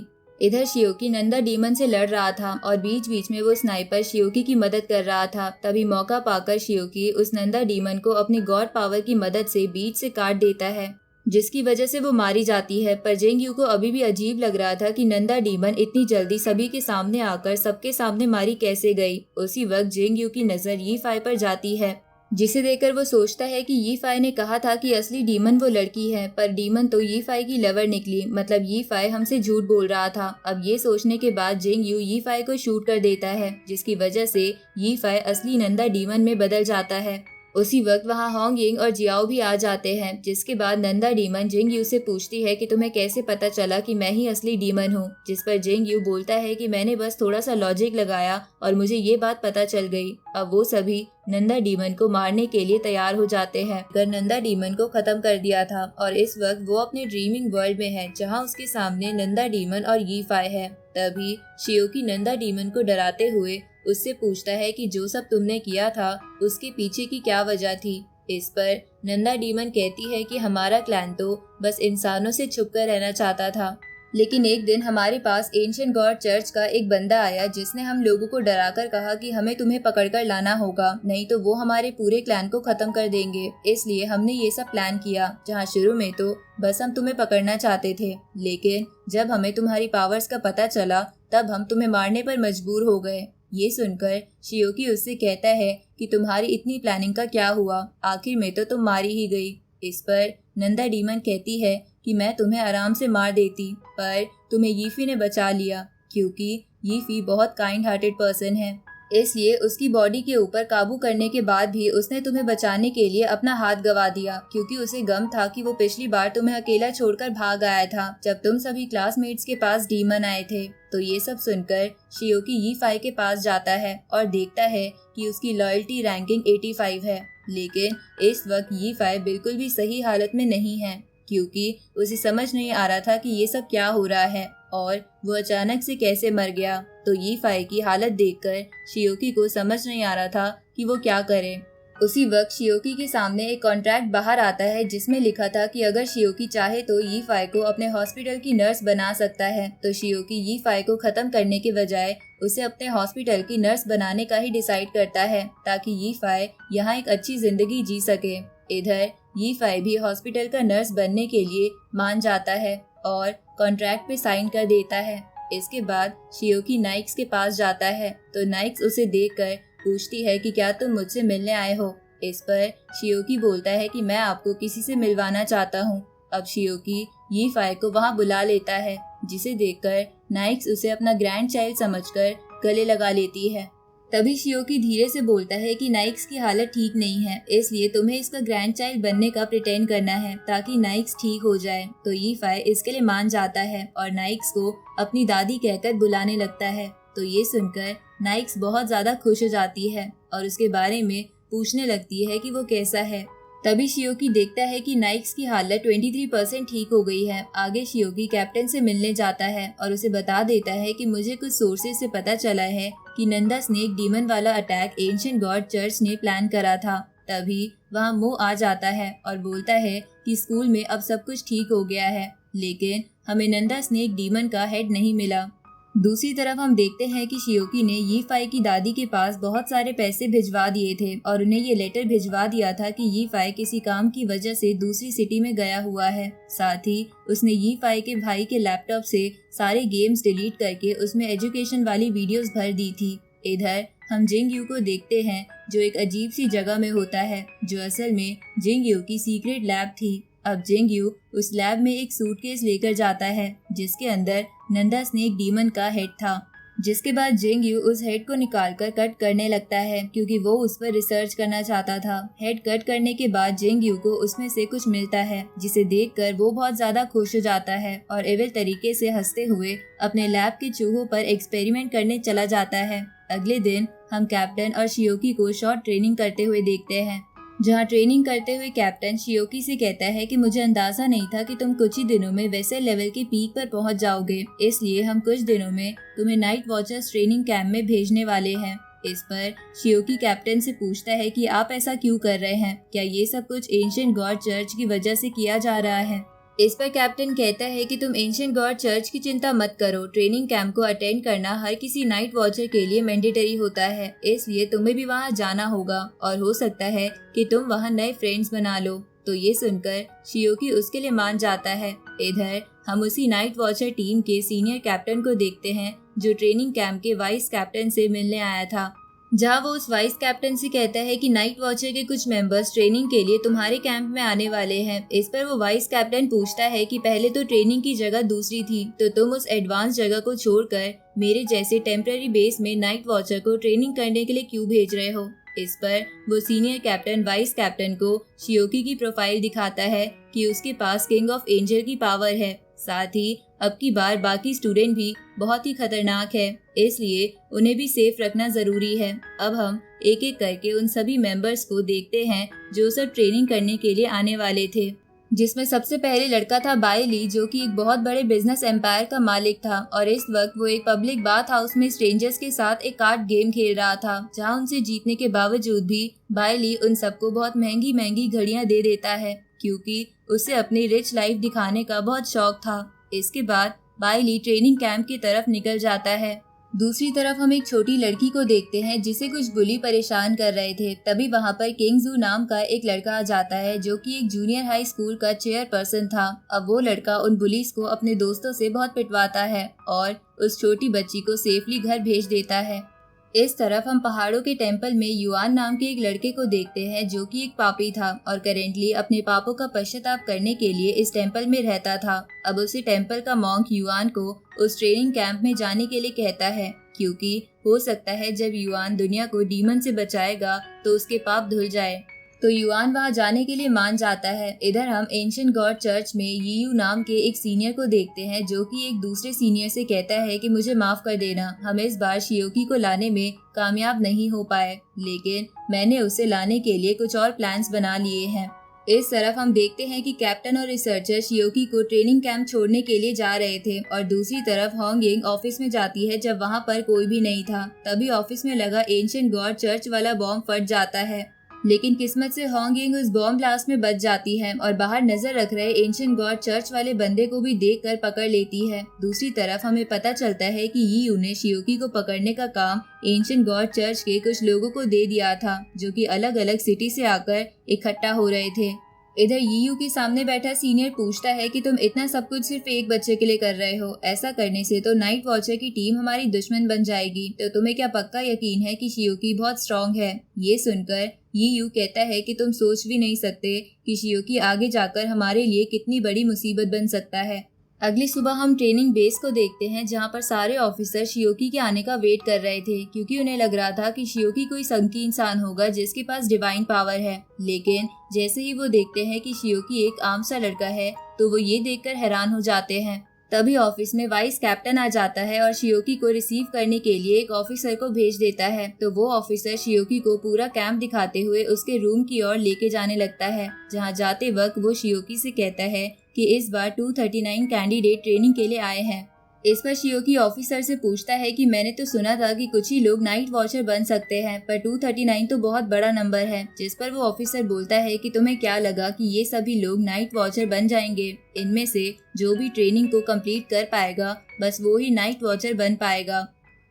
इधर शियोकी नंदा डीमन से लड़ रहा था और बीच बीच में वो स्नाइपर शियोकी की मदद कर रहा था। तभी मौका पाकर शियोकी उस नंदा डीमन को अपनी गॉड पावर की मदद से बीच से काट देता है, जिसकी वजह से वो मारी जाती है। पर जिंगयू को अभी भी अजीब लग रहा था कि नंदा डीमन इतनी जल्दी सभी के सामने आकर सबके सामने मारी कैसे गई। उसी वक्त जिंगयू की नजर यीफाई पर जाती है, जिसे देखकर वो सोचता है कि यी फाई ने कहा था कि असली डीमन वो लड़की है, पर डीमन तो यी फाई की लवर निकली, मतलब यी फाई हमसे झूठ बोल रहा था। अब ये सोचने के बाद जिंग यू यी फाई को शूट कर देता है, जिसकी वजह से यी फाई असली नंदा डीमन में बदल जाता है। उसी वक्त वहाँ होंग यिंग और जियाओ भी आ जाते हैं, जिसके बाद नंदा डीमन जिंग यू से पूछती है कि तुम्हें कैसे पता चला कि मैं ही असली डीमन हूँ, जिस पर जिंग यू बोलता है कि मैंने बस थोड़ा सा लॉजिक लगाया और मुझे ये बात पता चल गई। अब वो सभी नंदा डीमन को मारने के लिए तैयार हो जाते हैं। अगर नंदा डीमन को खत्म कर दिया था और इस वक्त वो अपने ड्रीमिंग वर्ल्ड में है, जहाँ उसके सामने नंदा डीमन और यी फाई है। तभी शियोकी नंदा डीमन को डराते हुए उससे पूछता है कि जो सब तुमने किया था उसके पीछे की क्या वजह थी। इस पर नंदा डीमन कहती है कि हमारा क्लैन तो बस इंसानों से छुपकर रहना चाहता था, लेकिन एक दिन हमारे पास एंशिएंट गॉड चर्च का एक बंदा आया जिसने हम लोगों को डराकर कहा कि हमें तुम्हें पकड़कर लाना होगा, नहीं तो वो हमारे पूरे क्लैन को खत्म कर देंगे। इसलिए हमने ये सब प्लान किया, जहाँ शुरू में तो बस हम तुम्हें पकड़ना चाहते थे, लेकिन जब हमें तुम्हारी पावर्स का पता चला तब हम तुम्हें मारने पर मजबूर हो गए। ये सुनकर शियोकी उससे कहता है कि तुम्हारी इतनी प्लानिंग का क्या हुआ, आखिर में तो तुम मारी ही गई। इस पर नंदा डीमन कहती है कि मैं तुम्हें आराम से मार देती, पर तुम्हें यीफी ने बचा लिया, क्योंकि यीफी बहुत काइंड हार्टेड पर्सन है, इसलिए उसकी बॉडी के ऊपर काबू करने के बाद भी उसने तुम्हें बचाने के लिए अपना हाथ गवा दिया, क्योंकि उसे गम था कि वो पिछली बार तुम्हें अकेला छोड़कर भाग आया था जब तुम सभी क्लासमेट्स के पास डीमन आए थे। तो ये सब सुनकर शियोकी यी फाई के पास जाता है और देखता है कि उसकी लॉयल्टी रैंकिंग 85 है, लेकिन इस वक्त यी फाई बिल्कुल भी सही हालत में नहीं है, क्योंकि उसे समझ नहीं आ रहा था कि ये सब क्या हो रहा है और वो अचानक से कैसे मर गया। तो यी फाई की हालत देखकर शियोकी को समझ नहीं आ रहा था कि वो क्या करे। उसी वक्त शियोकी के सामने एक कॉन्ट्रैक्ट बाहर आता है जिसमें लिखा था कि अगर शियोकी चाहे तो यी फाई को अपने हॉस्पिटल की नर्स बना सकता है। तो शियोकी यी फाई को खत्म करने के बजाय उसे अपने हॉस्पिटल की नर्स बनाने का ही डिसाइड करता है, ताकि यी फाई यहाँ एक अच्छी जिंदगी जी सके। इधर यी फाई भी हॉस्पिटल का नर्स बनने के लिए मान जाता है और कॉन्ट्रैक्ट पे साइन कर देता है। इसके बाद शियोकी नाइक्स के पास जाता है, तो नाइक्स उसे देखकर पूछती है कि क्या तुम मुझसे मिलने आए हो। इस पर शियोकी बोलता है कि मैं आपको किसी से मिलवाना चाहता हूँ। अब शियोकी यी फाई को वहाँ बुला लेता है, जिसे देखकर नाइक्स उसे अपना ग्रैंड चाइल्ड समझकर गले लगा लेती है। तभी शियोकी धीरे से बोलता है कि नाइक्स की हालत ठीक नहीं है, इसलिए तुम्हें इसका ग्रैंड चाइल्ड बनने का प्रिटेंड करना है ताकि नाइक्स ठीक हो जाए। तो यी फाई इसके लिए मान जाता है और नाइक्स को अपनी दादी कहकर बुलाने लगता है। तो ये सुनकर नाइक्स बहुत ज्यादा खुश हो जाती है और उसके बारे में पूछने लगती है कि वो कैसा है। तभी शियोकी देखता है कि नाइक्स की हालत 23% ठीक हो गई है। आगे शियोकी कैप्टन से मिलने जाता है और उसे बता देता है कि मुझे कुछ सोर्सेज से पता चला है कि नंदा स्नेक डीमन वाला अटैक एंशिएंट गॉड चर्च ने प्लान करा था। तभी वहाँ मो आ जाता है और बोलता है कि स्कूल में अब सब कुछ ठीक हो गया है, लेकिन हमें नंदा स्नेक डीमन का हेड नहीं मिला। दूसरी तरफ हम देखते हैं कि शियोकी ने यी फाई की दादी के पास बहुत सारे पैसे भिजवा दिए थे और उन्हें ये लेटर भिजवा दिया था कि यी फाई किसी काम की वजह से दूसरी सिटी में गया हुआ है। साथ ही उसने यी फाई के भाई के लैपटॉप से सारे गेम्स डिलीट करके उसमें एजुकेशन वाली वीडियोस भर दी थी। इधर हम जिंग यू को देखते हैं जो एक अजीब सी जगह में होता है, जो असल में जिंग यू की सीक्रेट लैब थी। अब जिंग यू उस लैब में एक सूटकेस लेकर जाता है जिसके अंदर नंदा स्नेक डीमन का हेड था, जिसके बाद जिंग यू उस हेड को निकालकर कट करने लगता है क्योंकि वो उस पर रिसर्च करना चाहता था। हेड कट करने के बाद जिंग यू को उसमें से कुछ मिलता है, जिसे देखकर वो बहुत ज्यादा खुश हो जाता है और एविल तरीके से हंसते हुए अपने लैब के चूहों पर एक्सपेरिमेंट करने चला जाता है। अगले दिन हम कैप्टन और शियोकी को शॉर्ट ट्रेनिंग करते हुए देखते हैं, जहाँ ट्रेनिंग करते हुए कैप्टन शियोकी से कहता है कि मुझे अंदाजा नहीं था कि तुम कुछ ही दिनों में वैसे लेवल के पीक पर पहुंच जाओगे, इसलिए हम कुछ दिनों में तुम्हें नाइट वॉचर्स ट्रेनिंग कैंप में भेजने वाले हैं। इस पर शियोकी कैप्टन से पूछता है कि आप ऐसा क्यों कर रहे हैं, क्या ये सब कुछ एंशिएंट गॉड चर्च की वजह से किया जा रहा है। इस पर कैप्टन कहता है कि तुम एंशिएंट गॉड चर्च की चिंता मत करो, ट्रेनिंग कैंप को अटेंड करना हर किसी नाइट वॉचर के लिए मैंडेटरी होता है, इसलिए तुम्हें भी वहां जाना होगा और हो सकता है कि तुम वहां नए फ्रेंड्स बना लो। तो ये सुनकर शियोकी उसके लिए मान जाता है। इधर हम उसी नाइट वॉचर टीम के सीनियर कैप्टन को देखते हैं जो ट्रेनिंग कैंप के वाइस कैप्टन से मिलने आया था। जहां वो उस वाइस कैप्टन से कहता है कि नाइट वॉचर के कुछ मेंबर्स ट्रेनिंग के लिए तुम्हारे कैंप में आने वाले हैं। इस पर वो वाइस कैप्टन पूछता है कि पहले तो ट्रेनिंग की जगह दूसरी थी, तो तुम उस एडवांस जगह को छोड़कर मेरे जैसे टेम्पररी बेस में नाइट वॉचर को ट्रेनिंग करने के लिए क्यों भेज रहे हो। इस पर वो सीनियर कैप्टन वाइस कैप्टन को शियोकी की प्रोफाइल दिखाता है कि उसके पास किंग ऑफ एंजल की पावर है, साथ ही अब की बार बाकी स्टूडेंट भी बहुत ही खतरनाक है, इसलिए उन्हें भी सेफ रखना जरूरी है। अब हम एक एक करके उन सभी मेंबर्स को देखते हैं जो सब ट्रेनिंग करने के लिए आने वाले थे, जिसमें सबसे पहले लड़का था बायली, जो कि एक बहुत बड़े बिजनेस एम्पायर का मालिक था और इस वक्त वो एक पब्लिक बाथ हाउस में स्ट्रेंजर्स के साथ एक कार्ड गेम खेल रहा था, जहां उनसे जीतने के बावजूद भी बायली उन सबको बहुत महंगी महंगी घड़ियां दे देता है, क्योंकि उसे अपनी रिच लाइफ दिखाने का बहुत शौक था। इसके बाद बायली ट्रेनिंग कैंप की तरफ निकल जाता है। दूसरी तरफ हम एक छोटी लड़की को देखते हैं जिसे कुछ बुली परेशान कर रहे थे। तभी वहाँ पर किंग जू नाम का एक लड़का आ जाता है, जो कि एक जूनियर हाई स्कूल का चेयरपर्सन था। अब वो लड़का उन बुलीज को अपने दोस्तों से बहुत पिटवाता है और उस छोटी बच्ची को सेफली घर भेज देता है। इस तरफ हम पहाड़ों के टेम्पल में युआन नाम के एक लड़के को देखते हैं, जो कि एक पापी था और करेंटली अपने पापों का पश्चाताप करने के लिए इस टेम्पल में रहता था। अब उसे टेम्पल का मॉन्क युआन को उस ट्रेनिंग कैंप में जाने के लिए कहता है, क्योंकि हो सकता है जब युआन दुनिया को डीमन से बचाएगा तो उसके पाप धुल जाए। तो युआन वहां जाने के लिए मान जाता है। इधर हम एंशिएंट गॉड चर्च में यीयू नाम के एक सीनियर को देखते हैं, जो कि एक दूसरे सीनियर से कहता है कि मुझे माफ कर देना, हम इस बार शियोकी को लाने में कामयाब नहीं हो पाए, लेकिन मैंने उसे लाने के लिए कुछ और प्लान्स बना लिए हैं। इस तरफ हम देखते हैं कि कैप्टन और रिसर्चर शियोकी को ट्रेनिंग कैंप छोड़ने के लिए जा रहे थे और दूसरी तरफ होंगिंग ऑफिस में जाती है जब वहाँ पर कोई भी नहीं था। तभी ऑफिस में लगा एंशिएंट गॉड चर्च वाला बॉम्ब फट जाता है, लेकिन किस्मत से होंगिंग उस बॉम्ब ब्लास्ट में बच जाती है और बाहर नजर रख रहे एंशिएंट गॉड चर्च वाले बंदे को भी देखकर पकड़ लेती है। दूसरी तरफ हमें पता चलता है कि यीयू ने शियोकी को पकड़ने का काम एंशिएंट गॉड चर्च के कुछ लोगों को दे दिया था, जो कि अलग अलग सिटी से आकर इकट्ठा हो रहे थे। इधर यीयू के सामने बैठा सीनियर पूछता है कि तुम इतना सब कुछ सिर्फ एक बच्चे के लिए कर रहे हो, ऐसा करने से तो नाइट वॉचर की टीम हमारी दुश्मन बन जाएगी, तो तुम्हें क्या पक्का यकीन है कि शियोकी बहुत स्ट्रांग है। ये सुनकर यीयू कहता है कि तुम सोच भी नहीं सकते कि शियोकी आगे जाकर हमारे लिए कितनी बड़ी मुसीबत बन सकता है। अगली सुबह हम ट्रेनिंग बेस को देखते हैं, जहां पर सारे ऑफिसर शियोकी के आने का वेट कर रहे थे, क्योंकि उन्हें लग रहा था कि शियोकी कोई संकी इंसान होगा जिसके पास डिवाइन पावर है। लेकिन जैसे ही वो देखते हैं कि शियोकी एक आम सा लड़का है, तो वो ये देखकर हैरान हो जाते हैं। तभी ऑफिस में वाइस कैप्टन आ जाता है और शियोकी को रिसीव करने के लिए एक ऑफिसर को भेज देता है। तो वो ऑफिसर शियोकी को पूरा कैंप दिखाते हुए उसके रूम की ओर लेके जाने लगता है, जहां जाते वक्त वो शियोकी से कहता है कि इस बार 239 कैंडिडेट ट्रेनिंग के लिए आए हैं। इस पर शियोकी ऑफिसर से पूछता है कि मैंने तो सुना था कि कुछ ही लोग नाइट वॉचर बन सकते हैं, पर 239 तो बहुत बड़ा नंबर है। जिस पर वो ऑफिसर बोलता है कि तुम्हें क्या लगा कि ये सभी लोग नाइट वॉचर बन जाएंगे? इनमें से जो भी ट्रेनिंग को कंप्लीट कर पाएगा बस वो ही नाइट वॉचर बन पाएगा।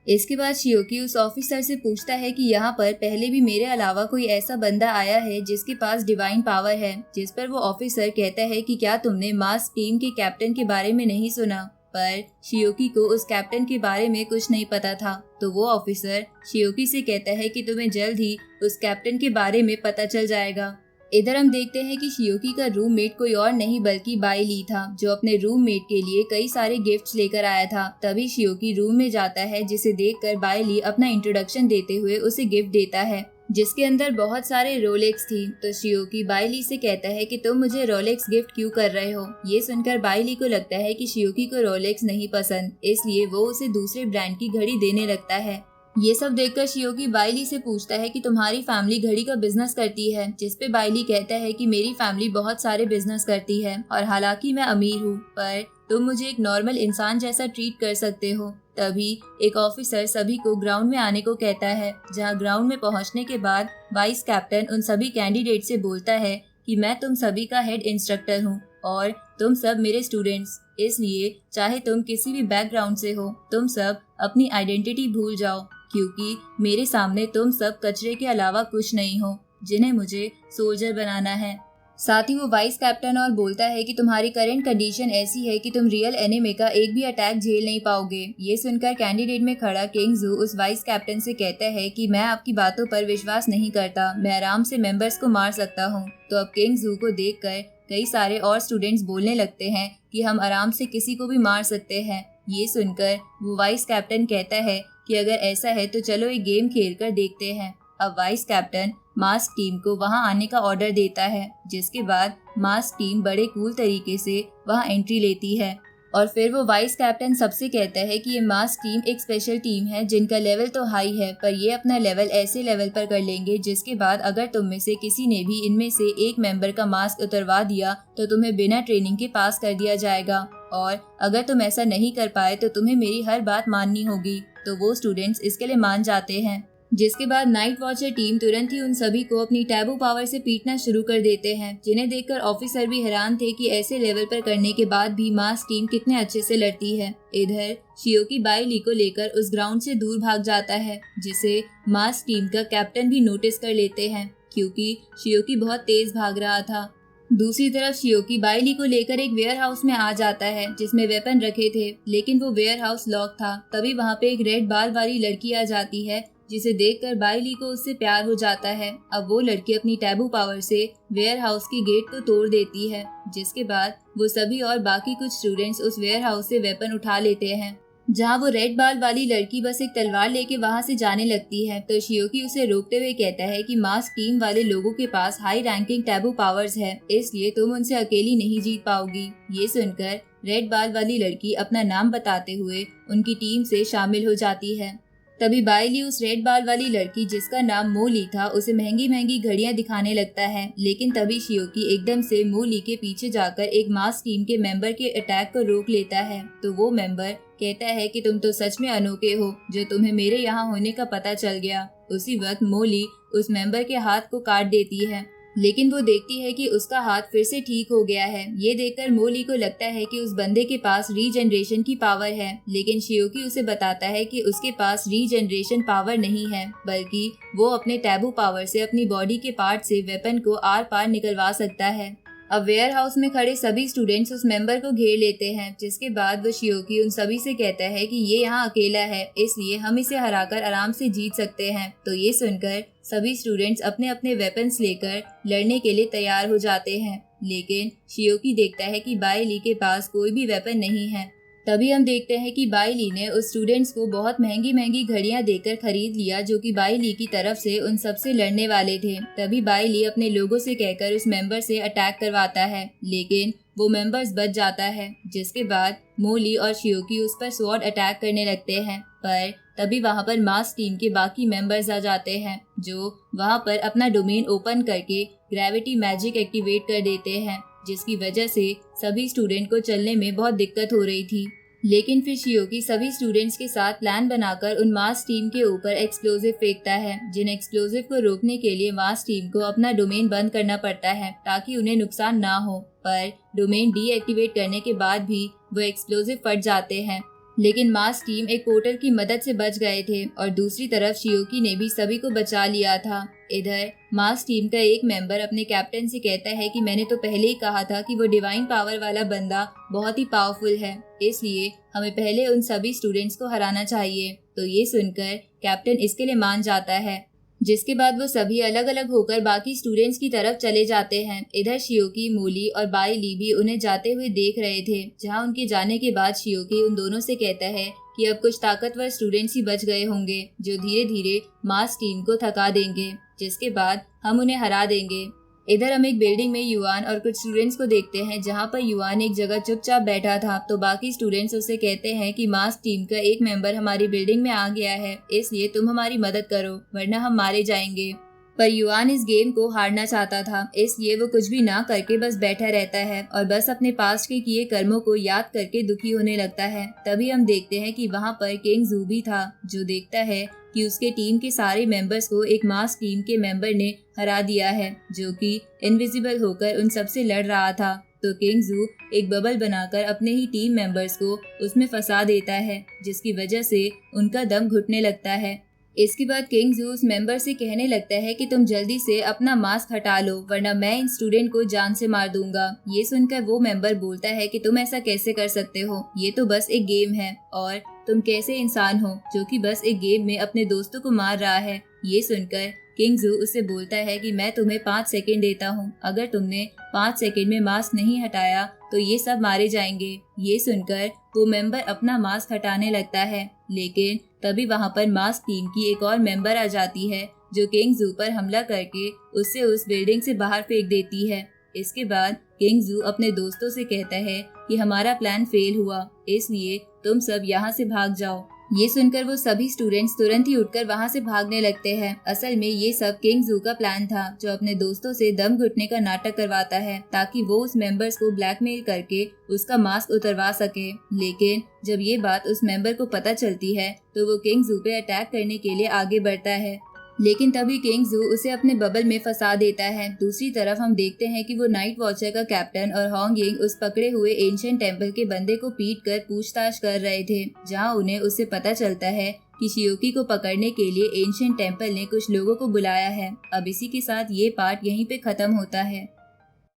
इसके बाद शियोकी उस ऑफिसर से पूछता है कि यहाँ पर पहले भी मेरे अलावा कोई ऐसा बंदा आया है जिसके पास डिवाइन पावर है। जिस पर वो ऑफिसर कहता है कि क्या तुमने मास टीम के कैप्टन के बारे में नहीं सुना? पर शियोकी को उस कैप्टन के बारे में कुछ नहीं पता था। तो वो ऑफिसर शियोकी से कहता है कि तुम्हें जल्द ही उस कैप्टन के बारे में पता चल जाएगा। इधर हम देखते हैं कि शियोकी का रूममेट कोई और नहीं बल्कि बायली था, जो अपने रूममेट के लिए कई सारे गिफ्ट्स लेकर आया था। तभी शियोकी रूम में जाता है, जिसे देखकर बायली अपना इंट्रोडक्शन देते हुए उसे गिफ्ट देता है, जिसके अंदर बहुत सारे रोलेक्स थी। तो शियोकी बायली से कहता है कि तुम मुझे रोलेक्स गिफ्ट क्यों कर रहे हो। ये सुनकर बायली को लगता है कि शियोकी को रोलेक्स नहीं पसंद, इसलिए वो उसे दूसरे ब्रांड की घड़ी देने लगता है। ये सब देखकर शियोकी बायली से पूछता है कि तुम्हारी फैमिली घड़ी का बिजनेस करती है। जिस पे बायली कहता है कि मेरी फैमिली बहुत सारे बिजनेस करती है और हालांकि मैं अमीर हूँ, पर तुम मुझे एक नॉर्मल इंसान जैसा ट्रीट कर सकते हो। तभी एक ऑफिसर सभी को ग्राउंड में आने को कहता है, जहाँ ग्राउंड में पहुँचने के बाद वाइस कैप्टन उन सभी कैंडिडेट से बोलता है कि मैं तुम सभी का हेड इंस्ट्रक्टर हूँ और तुम सब मेरे स्टूडेंट्स, इसलिए चाहे तुम किसी भी बैकग्राउंड से हो, तुम सब अपनी आइडेंटिटी भूल जाओ, क्योंकि मेरे सामने तुम सब कचरे के अलावा कुछ नहीं हो, जिन्हें मुझे सोल्जर बनाना है। साथ ही वो वाइस कैप्टन और बोलता है कि तुम्हारी करंट कंडीशन ऐसी है कि तुम रियल एनिमे का एक भी अटैक झेल नहीं पाओगे। ये सुनकर कैंडिडेट में खड़ा किंग जू उस वाइस कैप्टन से कहता है कि मैं आपकी बातों पर विश्वास नहीं करता, मैं आराम से मेंबर्स को मार सकता हूँ। तो अब किंग जू को देखकर कई सारे और स्टूडेंट्स बोलने लगते हैं कि हम आराम से किसी को भी मार सकते हैं। ये सुनकर वो वाइस कैप्टन कहता है कि अगर ऐसा है तो चलो एक गेम खेल कर देखते हैं। अब वाइस कैप्टन मास्क टीम को वहां आने का ऑर्डर देता है, जिसके बाद मास्क टीम बड़े कूल तरीके से वहां एंट्री लेती है। और फिर वो वाइस कैप्टन सबसे कहता है कि ये मास्क टीम एक स्पेशल टीम है जिनका लेवल तो हाई है, पर ये अपना लेवल ऐसे लेवल पर कर लेंगे जिसके बाद अगर तुम में से किसी ने भी इनमें से एक मेंबर का मास्क उतरवा दिया तो तुम्हें बिना ट्रेनिंग के पास कर दिया जाएगा, और अगर तुम ऐसा नहीं कर पाए तो तुम्हें मेरी हर बात माननी होगी। तो वो स्टूडेंट्स इसके लिए मान जाते हैं, जिसके बाद नाइट वॉचर टीम तुरंत ही उन सभी को अपनी टैबू पावर से पीटना शुरू कर देते हैं, जिन्हें देखकर ऑफिसर भी हैरान थे कि ऐसे लेवल पर करने के बाद भी मास्क टीम कितने अच्छे से लड़ती है। इधर शियोकी बाई ली को लेकर उस ग्राउंड से दूर भाग जाता है, जिसे मास्क टीम का कैप्टन भी नोटिस कर लेते हैं क्योंकि शियोकी बहुत तेज भाग रहा था। दूसरी तरफ शियोकी बाई ली को लेकर एक वेयर हाउस में आ जाता है जिसमें वेपन रखे थे, लेकिन वो वेयर हाउस लॉक था। तभी वहाँ पे एक रेड बाल वाली लड़की आ जाती है, जिसे देखकर बाई ली को उससे प्यार हो जाता है। अब वो लड़की अपनी टैबू पावर से वेयर हाउस की गेट को तोड़ देती है, जिसके बाद वो सभी और बाकी कुछ स्टूडेंट्स उस वेयर हाउस से वेपन उठा लेते हैं। जहाँ वो रेड बाल वाली लड़की बस एक तलवार लेके वहाँ से जाने लगती है तो शियोकी उसे रोकते हुए कहता है कि मास्क टीम वाले लोगों के पास हाई रैंकिंग टैबू पावर्स है, इसलिए तुम उनसे अकेली नहीं जीत पाओगी। ये सुनकर रेड बाल वाली लड़की अपना नाम बताते हुए उनकी टीम से शामिल हो जाती है। तभी बाई ली उस रेड बाल वाली लड़की जिसका नाम मो ली था उसे महंगी महंगी घड़ियां दिखाने लगता है, लेकिन तभी शियोकी एकदम से मो ली के पीछे जाकर एक मास्क टीम के मेंबर के अटैक को रोक लेता है। तो वो मेंबर कहता है कि तुम तो सच में अनोखे हो, जो तुम्हें मेरे यहाँ होने का पता चल गया। उसी वक्त मो ली उस मेंबर के हाथ को काट देती है, लेकिन वो देखती है कि उसका हाथ फिर से ठीक हो गया है। ये देखकर मो ली को लगता है कि उस बंदे के पास रीजनरेशन की पावर है, लेकिन शियोकी उसे बताता है कि उसके पास रीजनरेशन पावर नहीं है, बल्कि वो अपने टैबू पावर से अपनी बॉडी के पार्ट से वेपन को आर पार निकलवा सकता है। अब वेयर हाउस में खड़े सभी स्टूडेंट्स उस मेंबर को घेर लेते हैं, जिसके बाद वो शियोकी उन सभी से कहता है कि ये यहाँ अकेला है, इसलिए हम इसे हराकर आराम से जीत सकते हैं। तो ये सुनकर सभी स्टूडेंट्स अपने अपने वेपन्स लेकर लड़ने के लिए तैयार हो जाते हैं, लेकिन शियोकी देखता है कि बाई ली के पास कोई भी वेपन नहीं है। तभी हम देखते हैं कि बाई ली ने उस स्टूडेंट्स को बहुत महंगी महंगी घड़ियां देकर खरीद लिया, जो कि बाई ली की तरफ से उन सबसे लड़ने वाले थे। तभी बाई ली अपने लोगों से कहकर उस मेंबर से अटैक करवाता है, लेकिन वो मेंबर्स बच जाता है, जिसके बाद मो ली और शियोकी उस पर स्वॉर्ड अटैक करने लगते हैं। पर तभी वहाँ पर मास्क टीम के बाकी मेंबर्स आ जाते हैं, जो वहाँ पर अपना डोमेन ओपन करके ग्रेविटी मैजिक एक्टिवेट कर देते हैं, जिसकी वजह से सभी स्टूडेंट को चलने में बहुत दिक्कत हो रही थी। लेकिन फिर शियोकी सभी स्टूडेंट्स के साथ प्लान बनाकर उन मास्क टीम के ऊपर एक्सप्लोजिव फेंकता है, जिन एक्सप्लोजिव को रोकने के लिए मास्क टीम को अपना डोमेन बंद करना पड़ता है ताकि उन्हें नुकसान ना हो। पर डोमेन डीएक्टिवेट करने के बाद भी वो एक्सप्लोजिव फट जाते हैं, लेकिन मास्क टीम एक पोर्टल की मदद से बच गए थे और दूसरी तरफ शियोकी ने भी सभी को बचा लिया था। इधर मास्क टीम का एक मेंबर अपने कैप्टन से कहता है कि मैंने तो पहले ही कहा था कि वो डिवाइन पावर वाला बंदा बहुत ही पावरफुल है, इसलिए हमें पहले उन सभी स्टूडेंट्स को हराना चाहिए। तो ये सुनकर कैप्टन इसके लिए मान जाता है, जिसके बाद वो सभी अलग अलग होकर बाकी स्टूडेंट्स की तरफ चले जाते हैं। इधर शियोकी, मोली और बाई ली भी उन्हें जाते हुए देख रहे थे, जहां उनके जाने के बाद शियोकी उन दोनों से कहता है कि अब कुछ ताकतवर स्टूडेंट्स ही बच गए होंगे जो धीरे धीरे मास्क टीम को थका देंगे, जिसके बाद हम उन्हें हरा देंगे। इधर हम एक बिल्डिंग में युआन और कुछ स्टूडेंट्स को देखते हैं, जहां पर युआन एक जगह चुपचाप बैठा था। तो बाकी स्टूडेंट्स उससे कहते हैं कि मास्क टीम का एक मेंबर हमारी बिल्डिंग में आ गया है, इसलिए तुम हमारी मदद करो वरना हम मारे जाएंगे। पर युआन इस गेम को हारना चाहता था, इसलिए वो कुछ भी ना करके बस बैठा रहता है और बस अपने पास्ट के किए कर्मों को याद करके दुखी होने लगता है। तभी हम देखते हैं कि वहाँ पर किंग जू भी था, जो देखता है कि उसके टीम के सारे मेंबर्स को एक मास्क टीम के मेंबर ने हरा दिया है, जो कि इनविजिबल होकर उन सबसे लड़ रहा था। तो किंग जू एक बबल बनाकर अपने ही टीम मेंबर्स को उसमें फंसा देता है, जिसकी वजह से उनका दम घुटने लगता है। इसके बाद किंग जू उस मेंबर से कहने लगता है कि तुम जल्दी से अपना मास्क हटा लो वरना मैं इन स्टूडेंट को जान से मार दूंगा। ये सुनकर वो मेंबर बोलता है कि तुम ऐसा कैसे कर सकते हो, ये तो बस एक गेम है और तुम कैसे इंसान हो जो कि बस एक गेम में अपने दोस्तों को मार रहा है। ये सुनकर किंग जू उसे बोलता है कि मैं तुम्हें 5 सेकंड देता हूँ, अगर तुमने 5 सेकंड में मास्क नहीं हटाया तो ये सब मारे जाएंगे। ये सुनकर वो मेंबर अपना मास्क हटाने लगता है, लेकिन तभी वहाँ पर मास्क टीम की एक और मेंबर आ जाती है जो किंग जू पर हमला करके उसे उस बिल्डिंग से बाहर फेंक देती है। इसके बाद किंग जू अपने दोस्तों से कहता है कि हमारा प्लान फेल हुआ, इसलिए तुम सब यहाँ से भाग जाओ। ये सुनकर वो सभी स्टूडेंट्स तुरंत ही उठकर वहाँ से भागने लगते हैं। असल में ये सब किंग जू का प्लान था जो अपने दोस्तों से दम घुटने का नाटक करवाता है ताकि वो उस मेंबर्स को ब्लैकमेल करके उसका मास्क उतरवा सके। लेकिन जब ये बात उस मेंबर को पता चलती है तो वो किंग जू पे अटैक करने के लिए आगे बढ़ता है, लेकिन तभी किंग जू उसे अपने बबल में फंसा देता है। दूसरी तरफ हम देखते हैं कि वो नाइट वॉचर का कैप्टन और होंग यिंग उस पकड़े हुए एंशिएंट टेम्पल के बंदे को पीट कर पूछताछ कर रहे थे, जहां उन्हें उससे पता चलता है कि शियोकी को पकड़ने के लिए एंशिएंट टेम्पल ने कुछ लोगों को बुलाया है। अब इसी के साथ ये पार्ट यहीं पे खत्म होता है।